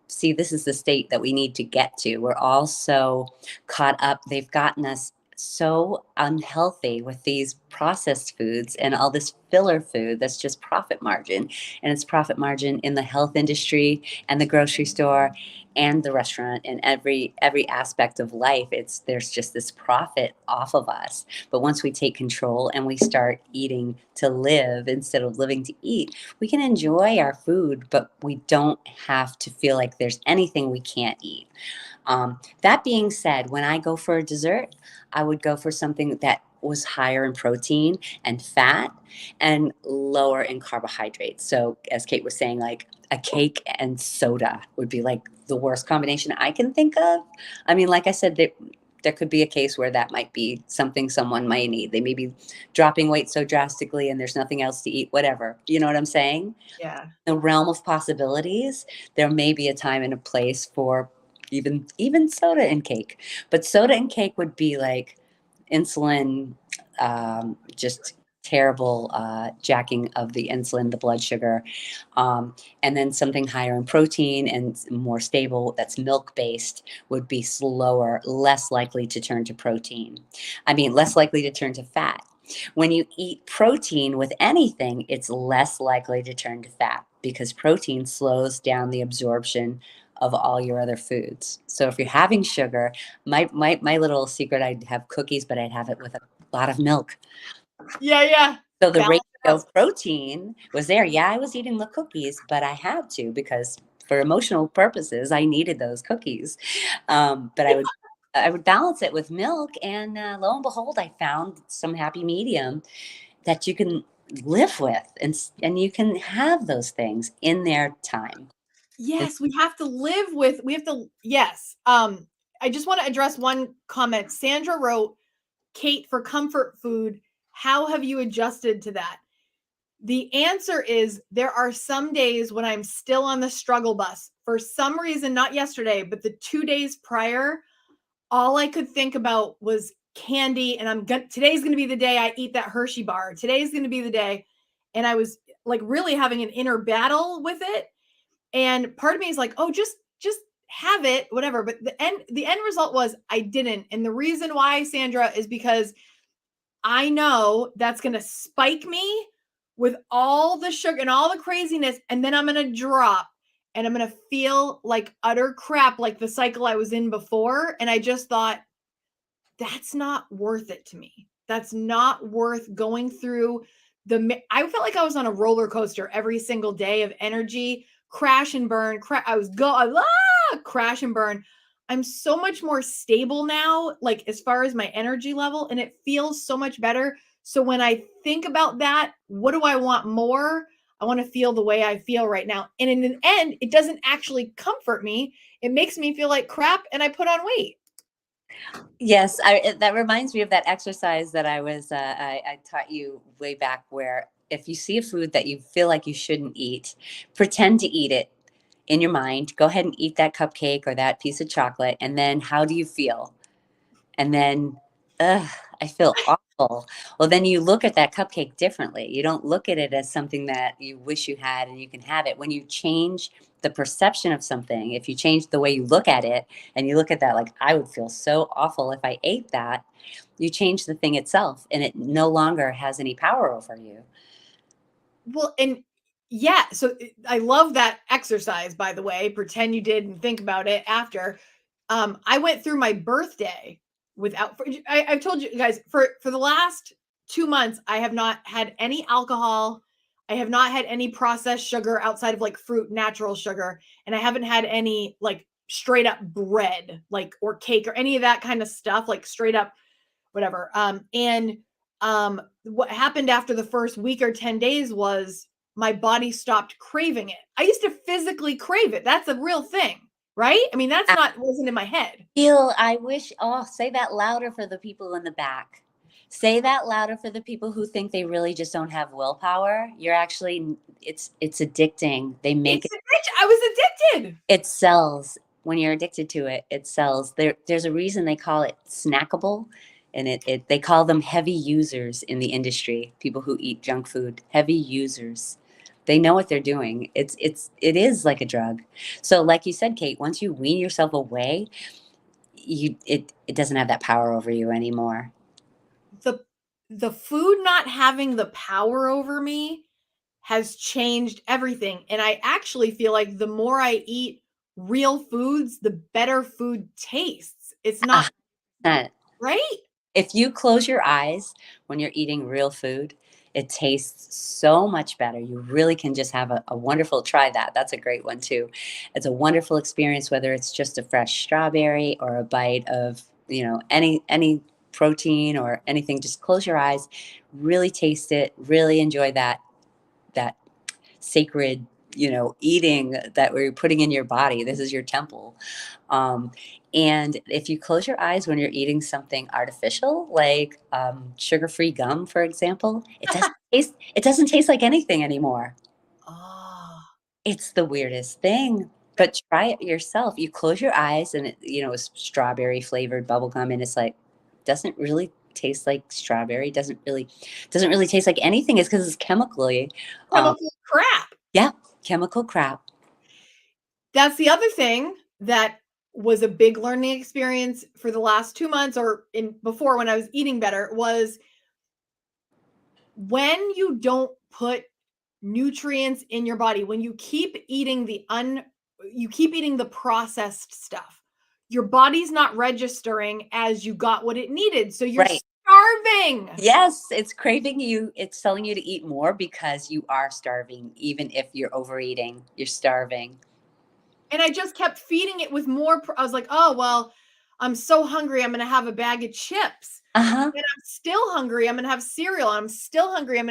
See, this is the state that we need to get to. We're all so caught up. They've gotten us so unhealthy with these processed foods and all this filler food that's just profit margin. And it's profit margin in the health industry and the grocery store and the restaurant and every aspect of life. There's just this profit off of us. But once we take control and we start eating to live instead of living to eat, we can enjoy our food, but we don't have to feel like there's anything we can't eat. That being said, when I go for a dessert, I would go for something that was higher in protein and fat and lower in carbohydrates. So, as Kate was saying, like a cake and soda would be like the worst combination I can think of. I mean, like I said, there could be a case where that might be something someone might need. They may be dropping weight so drastically and there's nothing else to eat, whatever. You know what I'm saying? Yeah. The realm of possibilities, there may be a time and a place for even soda and cake. But soda and cake would be like insulin, just terrible jacking of the insulin, the blood sugar, and then something higher in protein and more stable that's milk based would be slower, less likely to turn to protein. I mean, less likely to turn to fat. When you eat protein with anything, it's less likely to turn to fat because protein slows down the absorption of all your other foods. So if you're having sugar, my little secret, I'd have cookies, but I'd have it with a lot of milk. Yeah, yeah. So the ratio Balance it out. of protein was there. Yeah, I was eating the cookies, but I had to because for emotional purposes, I needed those cookies. But I would balance it with milk, and lo and behold, I found some happy medium that you can live with, and you can have those things in their time. And Yes, we have to yes. I just want to address one comment. Sandra wrote, Kate, for comfort food, how have you adjusted to that? The answer is there are some days when I'm still on the struggle bus. For some reason, not yesterday, but the 2 days prior, all I could think about was candy. And today's going to be the day I eat that Hershey bar. Today's going to be the day. And I was like really having an inner battle with it. And part of me is like, oh, just have it, whatever. But the end result was I didn't. And the reason why, Sandra, is because I know that's going to spike me with all the sugar and all the craziness. And then I'm going to drop and I'm going to feel like utter crap, like the cycle I was in before. And I just thought, that's not worth it to me. That's not worth going through I felt like I was on a roller coaster every single day of energy, crash and burn. Crash and burn. I'm so much more stable now, like as far as my energy level, and it feels so much better. So when I think about that, what do I want more? I want to feel the way I feel right now. And in the end, it doesn't actually comfort me. It makes me feel like crap and I put on weight. yes, that reminds me of that exercise that I taught you way back, where if you see a food that you feel like you shouldn't eat, pretend to eat it in your mind, go ahead and eat that cupcake or that piece of chocolate. And then how do you feel? And then, ugh, I feel awful. Well, then you look at that cupcake differently. You don't look at it as something that you wish you had and you can have it. When you change the perception of something, if you change the way you look at it and you look at that like, I would feel so awful if I ate that, you change the thing itself and it no longer has any power over you. Well, and yeah, so I love that exercise, by the way. Pretend you did and think about it after. I went through my birthday without. I've told you guys for the last 2 months, I have not had any alcohol. I have not had any processed sugar outside of like fruit, natural sugar, and I haven't had any like straight up bread, like or cake or any of that kind of stuff, like straight up whatever. And what happened after the first week or 10 days was my body stopped craving it. I used to physically crave it. That's a real thing, right? I mean, that's not wasn't in my head. I wish, oh, say that louder for the people in the back. Say that louder for the people who think they really just don't have willpower. You're actually, it's addicting. They make It's addiction. I was addicted. it sells. When you're addicted to it, it sells. There's a reason they call it snackable, and they call them heavy users in the industry. People who eat junk food, heavy users. They know what they're doing. It is like a drug. So, like you said, Kate, once you wean yourself away, it doesn't have that power over you anymore. The food not having the power over me has changed everything. And I actually feel like the more I eat real foods, the better food tastes. It's not Uh, right. If you close your eyes when you're eating real food, it tastes so much better. You really can just have a wonderful try that. That's a great one too. It's a wonderful experience, whether it's just a fresh strawberry or a bite of, any protein or anything. Just close your eyes, really taste it, really enjoy that sacred, eating that we're putting in your body. This is your temple. Um, and if you close your eyes when you're eating something artificial, like sugar-free gum, for example, it doesn't taste like anything anymore. Oh, It's the weirdest thing. But try it yourself. You close your eyes and it's strawberry flavored bubble gum and it's like doesn't really taste like strawberry, doesn't really taste like anything. It's because it's chemically um, chemical crap. yeah, chemical crap. That's the other thing that was a big learning experience for the last 2 months or in before when I was eating better was when you don't put nutrients in your body, when you keep eating you keep eating the processed stuff, your body's not registering as you got what it needed. So you're Right. starving. Yes, it's craving you. It's telling you to eat more because you are starving. Even if you're overeating, you're starving. And I just kept feeding it with more. I was like, oh, well, I'm so hungry. I'm going to have a bag of chips. Uh-huh. And I'm still hungry. I'm going to have cereal. I'm still hungry. And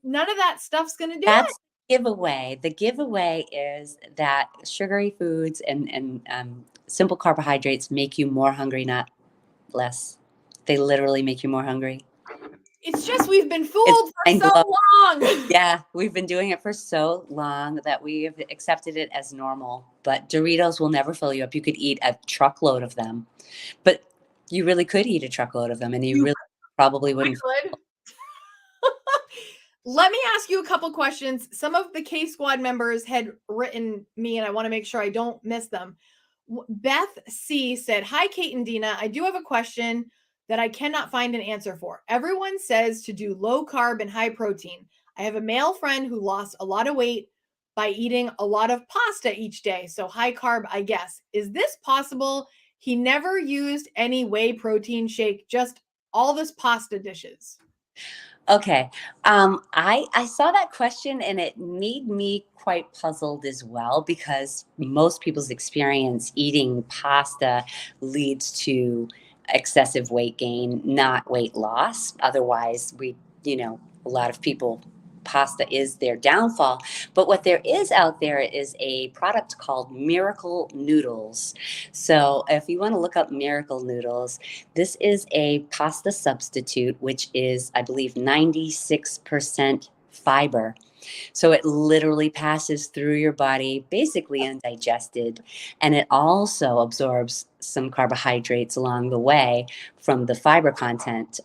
none of that stuff's going to do it. That's the giveaway. The giveaway is that sugary foods and simple carbohydrates make you more hungry, not less. They literally make you more hungry. It's just we've been It's fooled for mind so blowing. long. Yeah, we've been doing it for so long that we have accepted it as normal. But Doritos will never fill you up. You could eat a truckload of them, but you really could eat a truckload of them, and you You really probably wouldn't. could. Let me ask you a couple questions. Some of the KSquad members had written me, and I want to make sure I don't miss them. Beth C said, "Hi, Kate and Dina. I do have a question that I cannot find an answer for. Everyone says to do low carb and high protein. I have a male friend who lost a lot of weight by eating a lot of pasta each day. So high carb, I guess. Is this possible? He never used any whey protein shake, just all this pasta dishes." Okay. I saw that question and it made me quite puzzled as well because most people's experience eating pasta leads to excessive weight gain, not weight loss. Otherwise, a lot of people pasta is their downfall. But what there is out there is a product called Miracle Noodles. So if you want to look up Miracle Noodles, this is a pasta substitute, which is, I believe, 96% fiber. So it literally passes through your body, basically undigested, and it also absorbs some carbohydrates along the way from the fiber content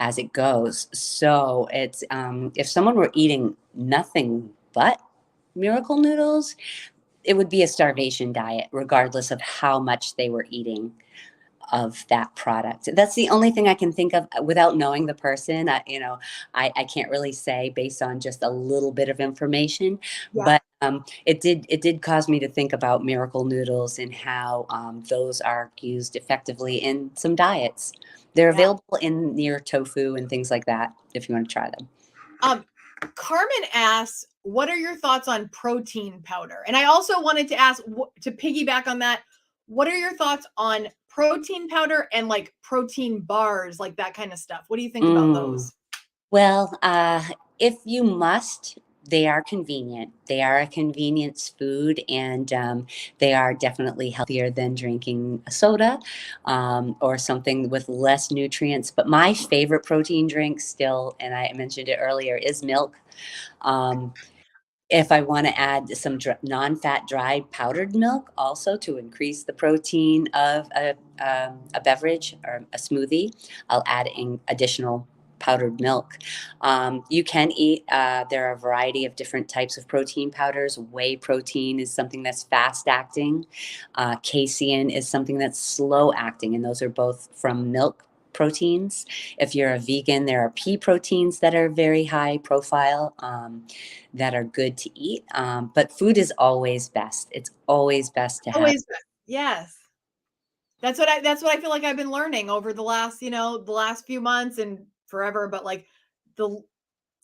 as it goes. So it's if someone were eating nothing but miracle noodles, it would be a starvation diet, regardless of how much they were eating of that product. That's the only thing I can think of without knowing the person. I can't really say based on just a little bit of information, Yeah. but it did cause me to think about miracle noodles and how those are used effectively in some diets. They're Yeah. available in near tofu and things like that if you want to try them. Carmen asks, what are your thoughts on protein powder? And I also wanted to ask, to piggyback on that, what are your thoughts on protein powder and like protein bars, like that kind of stuff? What do you think about those? Well, if you must, they are convenient. They are a convenience food, and they are definitely healthier than drinking a soda or something with less nutrients. But my favorite protein drink still, and I mentioned it earlier, is milk. Um, if I want to add some non-fat dried powdered milk also to increase the protein of a beverage or a smoothie, I'll add in additional powdered milk. You can eat, there are a variety of different types of protein powders. Whey protein is something that's fast acting. Casein is something that's slow acting, and those are both from milk proteins. If you're a vegan, there are pea proteins that are very high profile. That are good to eat. But food is always best. It's always best to have. Always, yes. That's what I feel like I've been learning over the last, the last few months and forever, but like the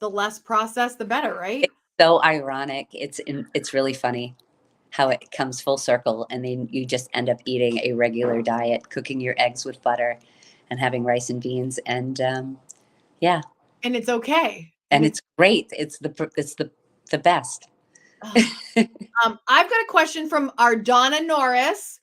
the less processed, the better, right? It's so ironic. It's really funny how it comes full circle, and then you just end up eating a regular diet, cooking your eggs with butter, and having rice and beans, and yeah, And it's okay. And and it's it's great. It's the best. ugh. I've got a question from our Donna Norris.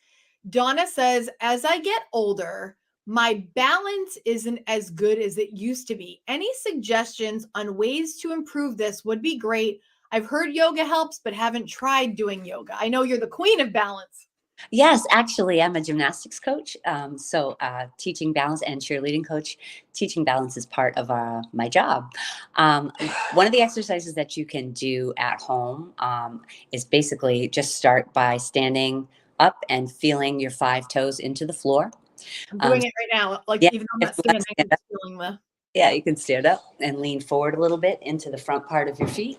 Donna says, as I get older, my balance isn't as good as it used to be. Any suggestions on ways to improve this would be great. I've heard yoga helps, but haven't tried doing yoga. I know you're the queen of balance. Yes, actually, I'm a gymnastics coach. Teaching balance and cheerleading coach. Teaching balance is part of my job. Um, One of the exercises that you can do at home is basically just start by standing up and feeling your five toes into the floor. I'm Um, doing it right now. Like, yeah, even though I'm if not you want standing, to I stand can up, just feeling the. yeah, you can stand up and lean forward a little bit into the front part of your feet,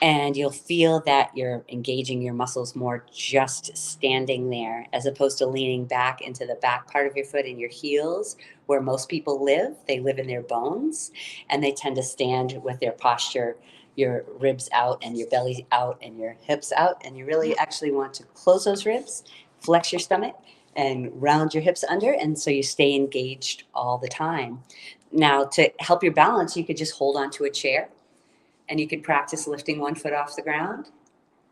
and you'll feel that you're engaging your muscles more just standing there as opposed to leaning back into the back part of your foot and your heels where most people live. They live in their bones, and they tend to stand with their posture, your ribs out and your belly out and your hips out, and you really actually want to close those ribs, flex your stomach, and round your hips under, and so you stay engaged all the time. Now, to help your balance, you could just hold onto a chair, and you could practice lifting one foot off the ground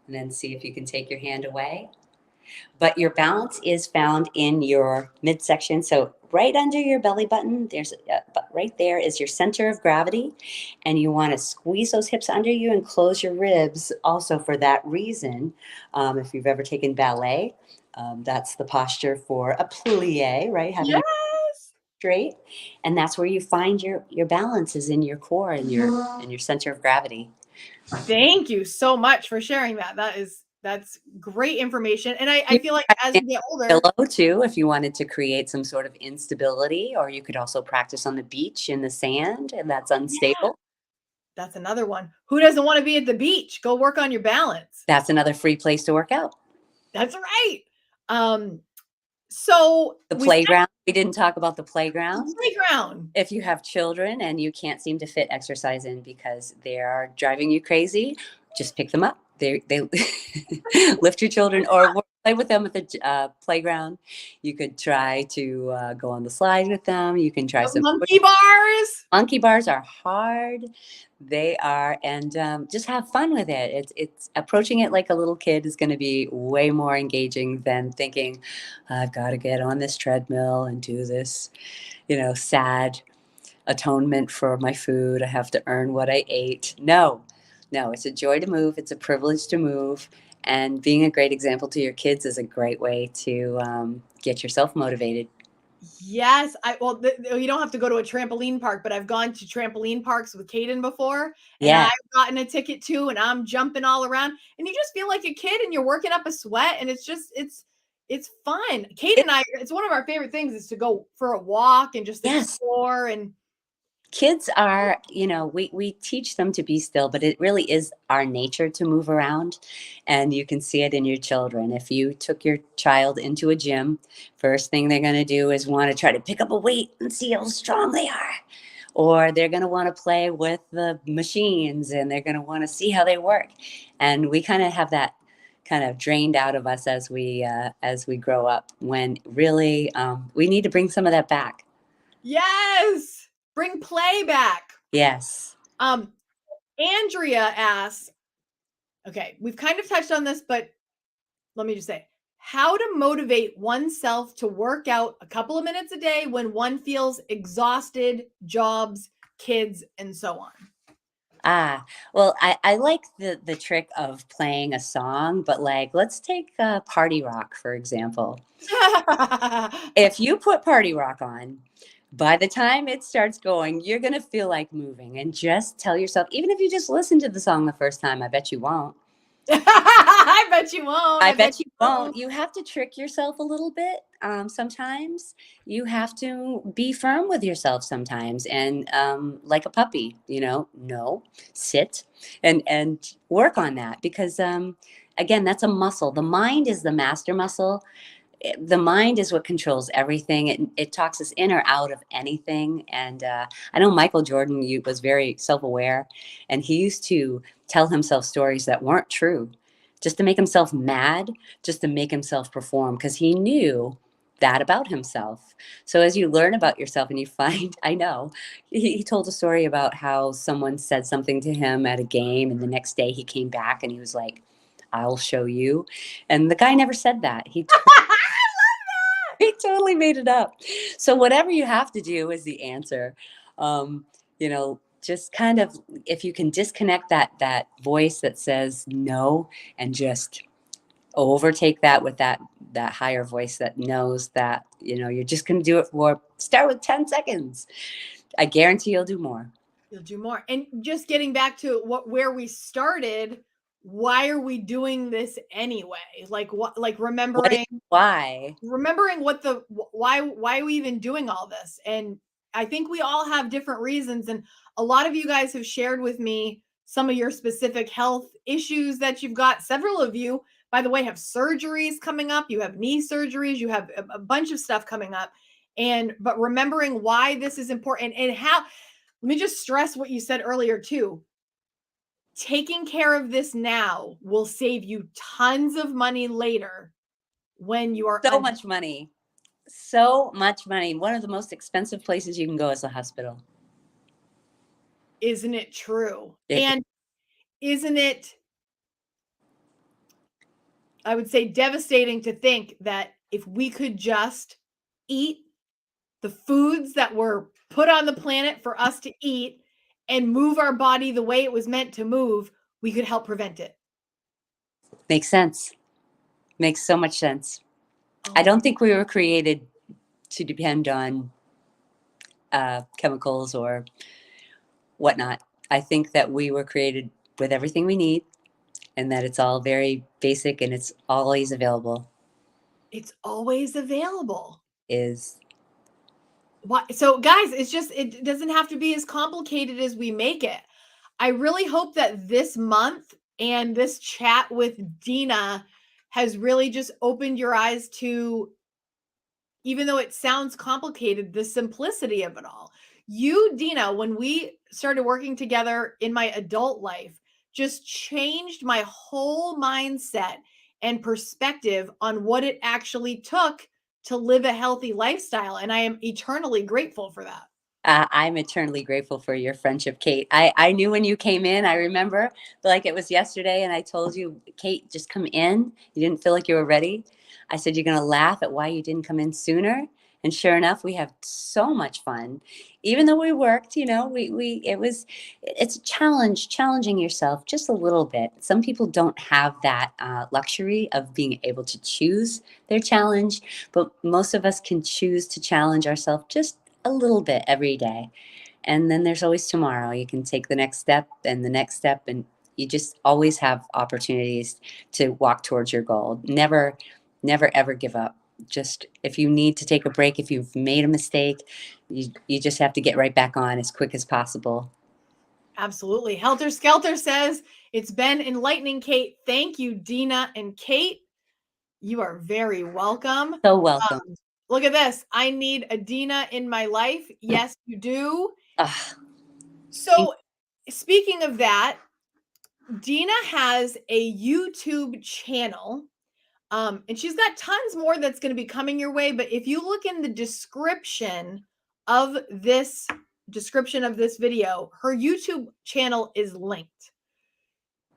and then see if you can take your hand away. But your balance is found in your midsection. So right under your belly button, right there is your center of gravity. And you want to squeeze those hips under you and close your ribs also for that reason. If you've ever taken ballet, that's the posture for a plie, right? Having Yes. straight. And that's where you find your balance is in your core and your center of gravity. Thank you so much for sharing that. That's great information. And I You feel like could as practice we get older, pillow too, if you wanted to create some sort of instability, or you could also practice on the beach in the sand, and that's yeah, unstable. that's another one. Who doesn't want to be at the beach? Go work on your balance. That's another free place to work out. That's right. Um, so The we spent playground. We didn't talk about the the playground. playground. If you have children and you can't seem to fit exercise in because they are driving you crazy, just pick them up. They lift your children or play with them at the playground. You could try to go on the slide with them. You can try The some monkey bars. monkey bars are hard. They are, and just have fun with it. It's approaching it like a little kid is going to be way more engaging than thinking, I've got to get on this treadmill and do this, sad atonement for my food. I have to earn what I ate. No, No, it's a joy to move. It's a privilege to move. And being a great example to your kids is a great way to get yourself motivated. Yes, well, you don't have to go to a trampoline park, but I've gone to trampoline parks with Kaden before, and Yeah. I've gotten a ticket too, and I'm jumping all around, and you just feel like a kid, and you're working up a sweat, and it's fun. Kaden It, and I, it's one of our favorite things is to go for a walk and just yes. explore. And Kids are, we teach them to be still, but it really is our nature to move around. And you can see it in your children. If you took your child into a gym, first thing they're going to do is want to try to pick up a weight and see how strong they are. Or they're going to want to play with the machines and they're going to want to see how they work. And we kind of have that kind of drained out of us as we grow up, when really we need to bring some of that back. yes, bring play back. Yes. Andrea asks, okay, we've kind of touched on this, but let me just say, how to motivate oneself to work out a couple of minutes a day when one feels exhausted, jobs, kids, and so on. Well, I like the trick of playing a song, but like, let's take party rock, for example. If you put party rock on, by the time it starts going, you're going to feel like moving. And just tell yourself, even if you just listen to the song the first time, I bet you won't. I bet you won't. I bet you won't. You have to trick yourself a little bit. Sometimes you have to be firm with yourself sometimes, and like a puppy, no, sit and work on that, because again, that's a muscle. The mind is the master muscle. The mind is what controls everything. It talks us in or out of anything. And I know Michael Jordan was very self-aware, and he used to tell himself stories that weren't true, just to make himself mad, just to make himself perform, because he knew that about himself. So as you learn about yourself and you find, I know, he told a story about how someone said something to him at a game, and the next day he came back and he was like, "I'll show you." And the guy never said that. He totally made it up. So whatever you have to do is the answer. Just kind of, if you can disconnect that voice that says no, and just overtake that with that higher voice that knows that you're just going to do it for, start with 10 seconds. I guarantee you'll do more. You'll do more. And just getting back to where we started, why are we doing this anyway? Like what? Like remembering why why are we even doing all this? And I think we all have different reasons. And a lot of you guys have shared with me some of your specific health issues that you've got. Several of you, by the way, have surgeries coming up. You have knee surgeries. You have a bunch of stuff coming up. But remembering why this is important, and how, let me just stress what you said earlier too. Taking care of this now will save you tons of money later when you are so much money. So much money. One of the most expensive places you can go is the hospital. Isn't it true? And isn't it, I would say, devastating to think that if we could just eat the foods that were put on the planet for us to eat and move our body the way it was meant to move, we could help prevent it. Makes sense. Makes so much sense. I don't think we were created to depend on chemicals or whatnot. I think that we were created with everything we need, and that it's all very basic and it's always available. It's always available. Is What? So guys, it doesn't have to be as complicated as we make it. I really hope that this month and this chat with Deena has really just opened your eyes to, even though it sounds complicated, the simplicity of it all. You, Deena, when we started working together in my adult life, just changed my whole mindset and perspective on what it actually took to live a healthy lifestyle. And I am eternally grateful for that. I'm eternally grateful for your friendship, Kate. I knew when you came in, I remember like it was yesterday, and I told you, Kate, just come in. You didn't feel like you were ready. I said, you're going to laugh at why you didn't come in sooner. And sure enough, we have so much fun. Even though we worked, it's a challenge, challenging yourself just a little bit. Some people don't have that luxury of being able to choose their challenge, but most of us can choose to challenge ourselves just a little bit every day. And then there's always tomorrow. You can take the next step and the next step, and you just always have opportunities to walk towards your goal. Never, never, ever give up. Just if you need to take a break, if you've made a mistake, you just have to get right back on as quick as possible. Absolutely. Helter Skelter says, it's been enlightening, Kate. Thank you, Dina and Kate. You are very welcome. So welcome. Look at this. I need a Dina in my life. Yes, you do. So speaking of that, Dina has a YouTube channel. And she's got tons more that's going to be coming your way. But if you look in the description of this video, her YouTube channel is linked.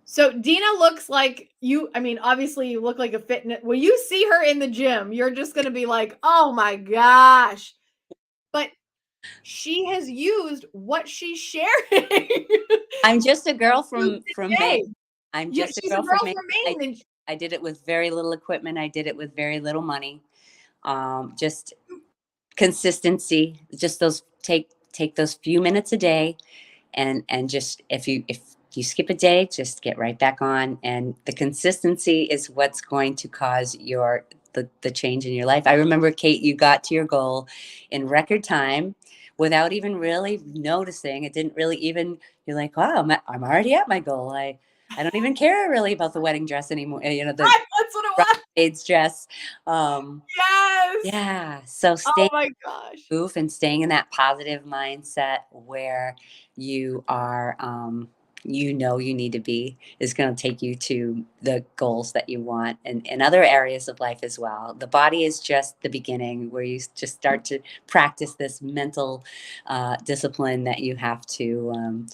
So Dina looks like you, I mean, obviously you look like a fitness. When you see her in the gym, you're just going to be like, oh my gosh. But she has used what she's sharing. I'm just a girl from Maine. I'm Yeah, just a she's girl a girl from Maine. Maine. I did it with very little equipment. I did it with very little money. Just consistency. Just those take those few minutes a day, and just if you skip a day, just get right back on. And the consistency is what's going to cause the change in your life. I remember, Kate, you got to your goal in record time without even really noticing. It didn't really even, you're like, wow, I'm already at my goal. I don't even care really about the wedding dress anymore. You know, the That's what it was. bridesmaid's dress. Yes. Yeah. So Oh my gosh. move and staying in that positive mindset where you are, you need to be, is going to take you to the goals that you want, and in other areas of life as well. The body is just the beginning where you just start to practice this mental discipline that you have to,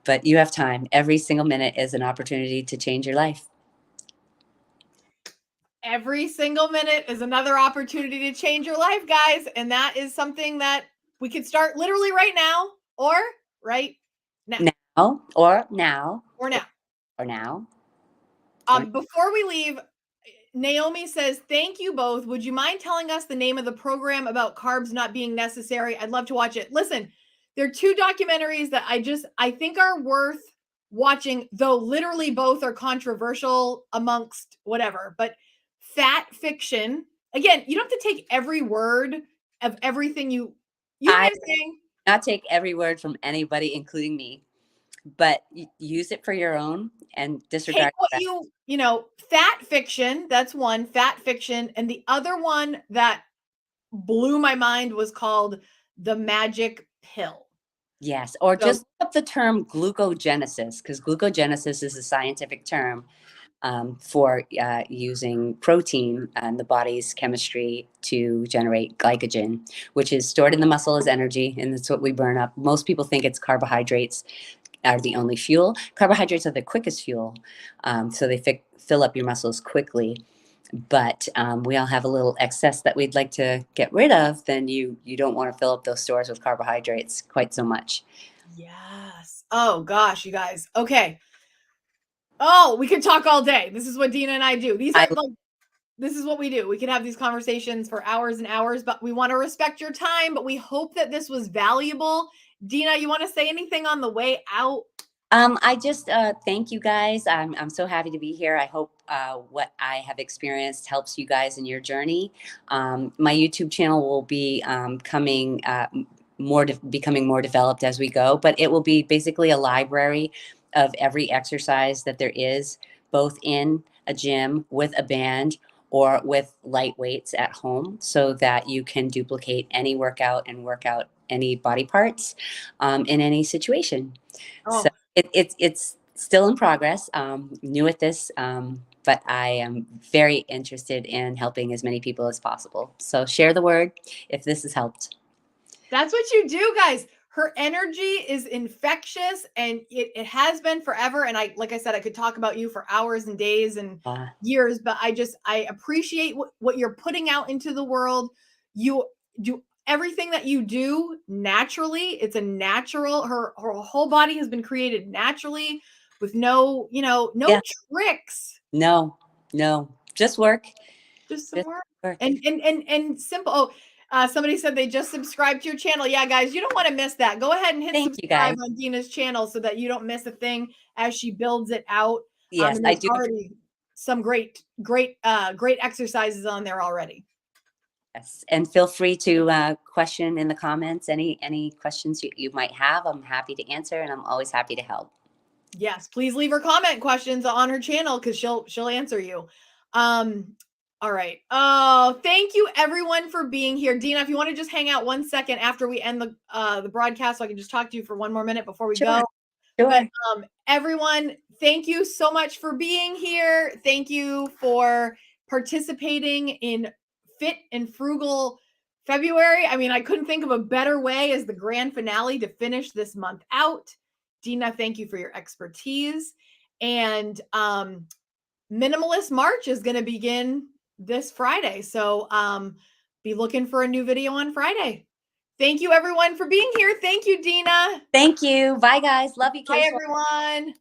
but you have time. Every single minute is an opportunity to change your life. Every single minute is another opportunity to change your life, guys. And that is something that we could start literally right now or right now. Now or now. Or now. Or now. Before we leave, Naomi says, thank you both. Would you mind telling us the name of the program about carbs not being necessary? I'd love to watch it. Listen, there are two documentaries that I think are worth watching, though literally both are controversial amongst whatever. But Fat Fiction, again, you don't have to take every word of everything you saying. Not take every word from anybody, including me, but use it for your own and disregard what Fat Fiction, that's one, Fat Fiction, and the other one that blew my mind was called The Magic Pill. Yes, or just look up the term glucogenesis, because glucogenesis is a scientific term for using protein and the body's chemistry to generate glycogen, which is stored in the muscle as energy, and that's what we burn up. Most people think it's carbohydrates are the only fuel. Carbohydrates are the quickest fuel, so they fill up your muscles quickly. But we all have a little excess that we'd like to get rid of. Then you don't want to fill up those stores with carbohydrates quite so much. Yes. Oh gosh, you guys. Okay. Oh, we could talk all day. This is what Dina and I do. This is what we do. We could have these conversations for hours and hours, but we want to respect your time. But we hope that this was valuable. Dina, you want to say anything on the way out? I just thank you guys. I'm so happy to be here. I hope what I have experienced helps you guys in your journey. My YouTube channel will be becoming more developed as we go, but it will be basically a library of every exercise that there is, both in a gym with a band or with light weights at home, so that you can duplicate any workout and work out any body parts in any situation. Oh. So it's still in progress, new at this, but I am very interested in helping as many people as possible. So share the word if this has helped. That's what you do, guys. Her energy is infectious, and it has been forever. And like I said, I could talk about you for hours and days and years, but I appreciate what you're putting out into the world. do everything that you do naturally. It's a natural, her whole body has been created naturally with no, no Yeah. tricks. No, just work. Just some Just work. work. And simple. Oh, somebody said they just subscribed to your channel. Yeah, guys, you don't want to miss that. Go ahead and hit Thank you, guys. subscribe on Dina's channel so that you don't miss a thing as she builds it out. Yes, And I there's do. already some great exercises on there already. Yes. And feel free to question in the comments any questions you might have. I'm happy to answer, and I'm always happy to help. Yes, please leave her comment questions on her channel because she'll answer you. All right. Oh, thank you everyone for being here. Dina, if you want to just hang out 1 second after we end the broadcast, so I can just talk to you for one more minute before we Sure. go. Sure. But everyone, thank you so much for being here. Thank you for participating in Fit and Frugal February. I mean, I couldn't think of a better way as the grand finale to finish this month out. Dina, thank you for your expertise. And Minimalist March is going to begin this Friday. So be looking for a new video on Friday. Thank you, everyone, for being here. Thank you, Dina. Thank you. Bye, guys. Love you, Bye, KSquad. everyone.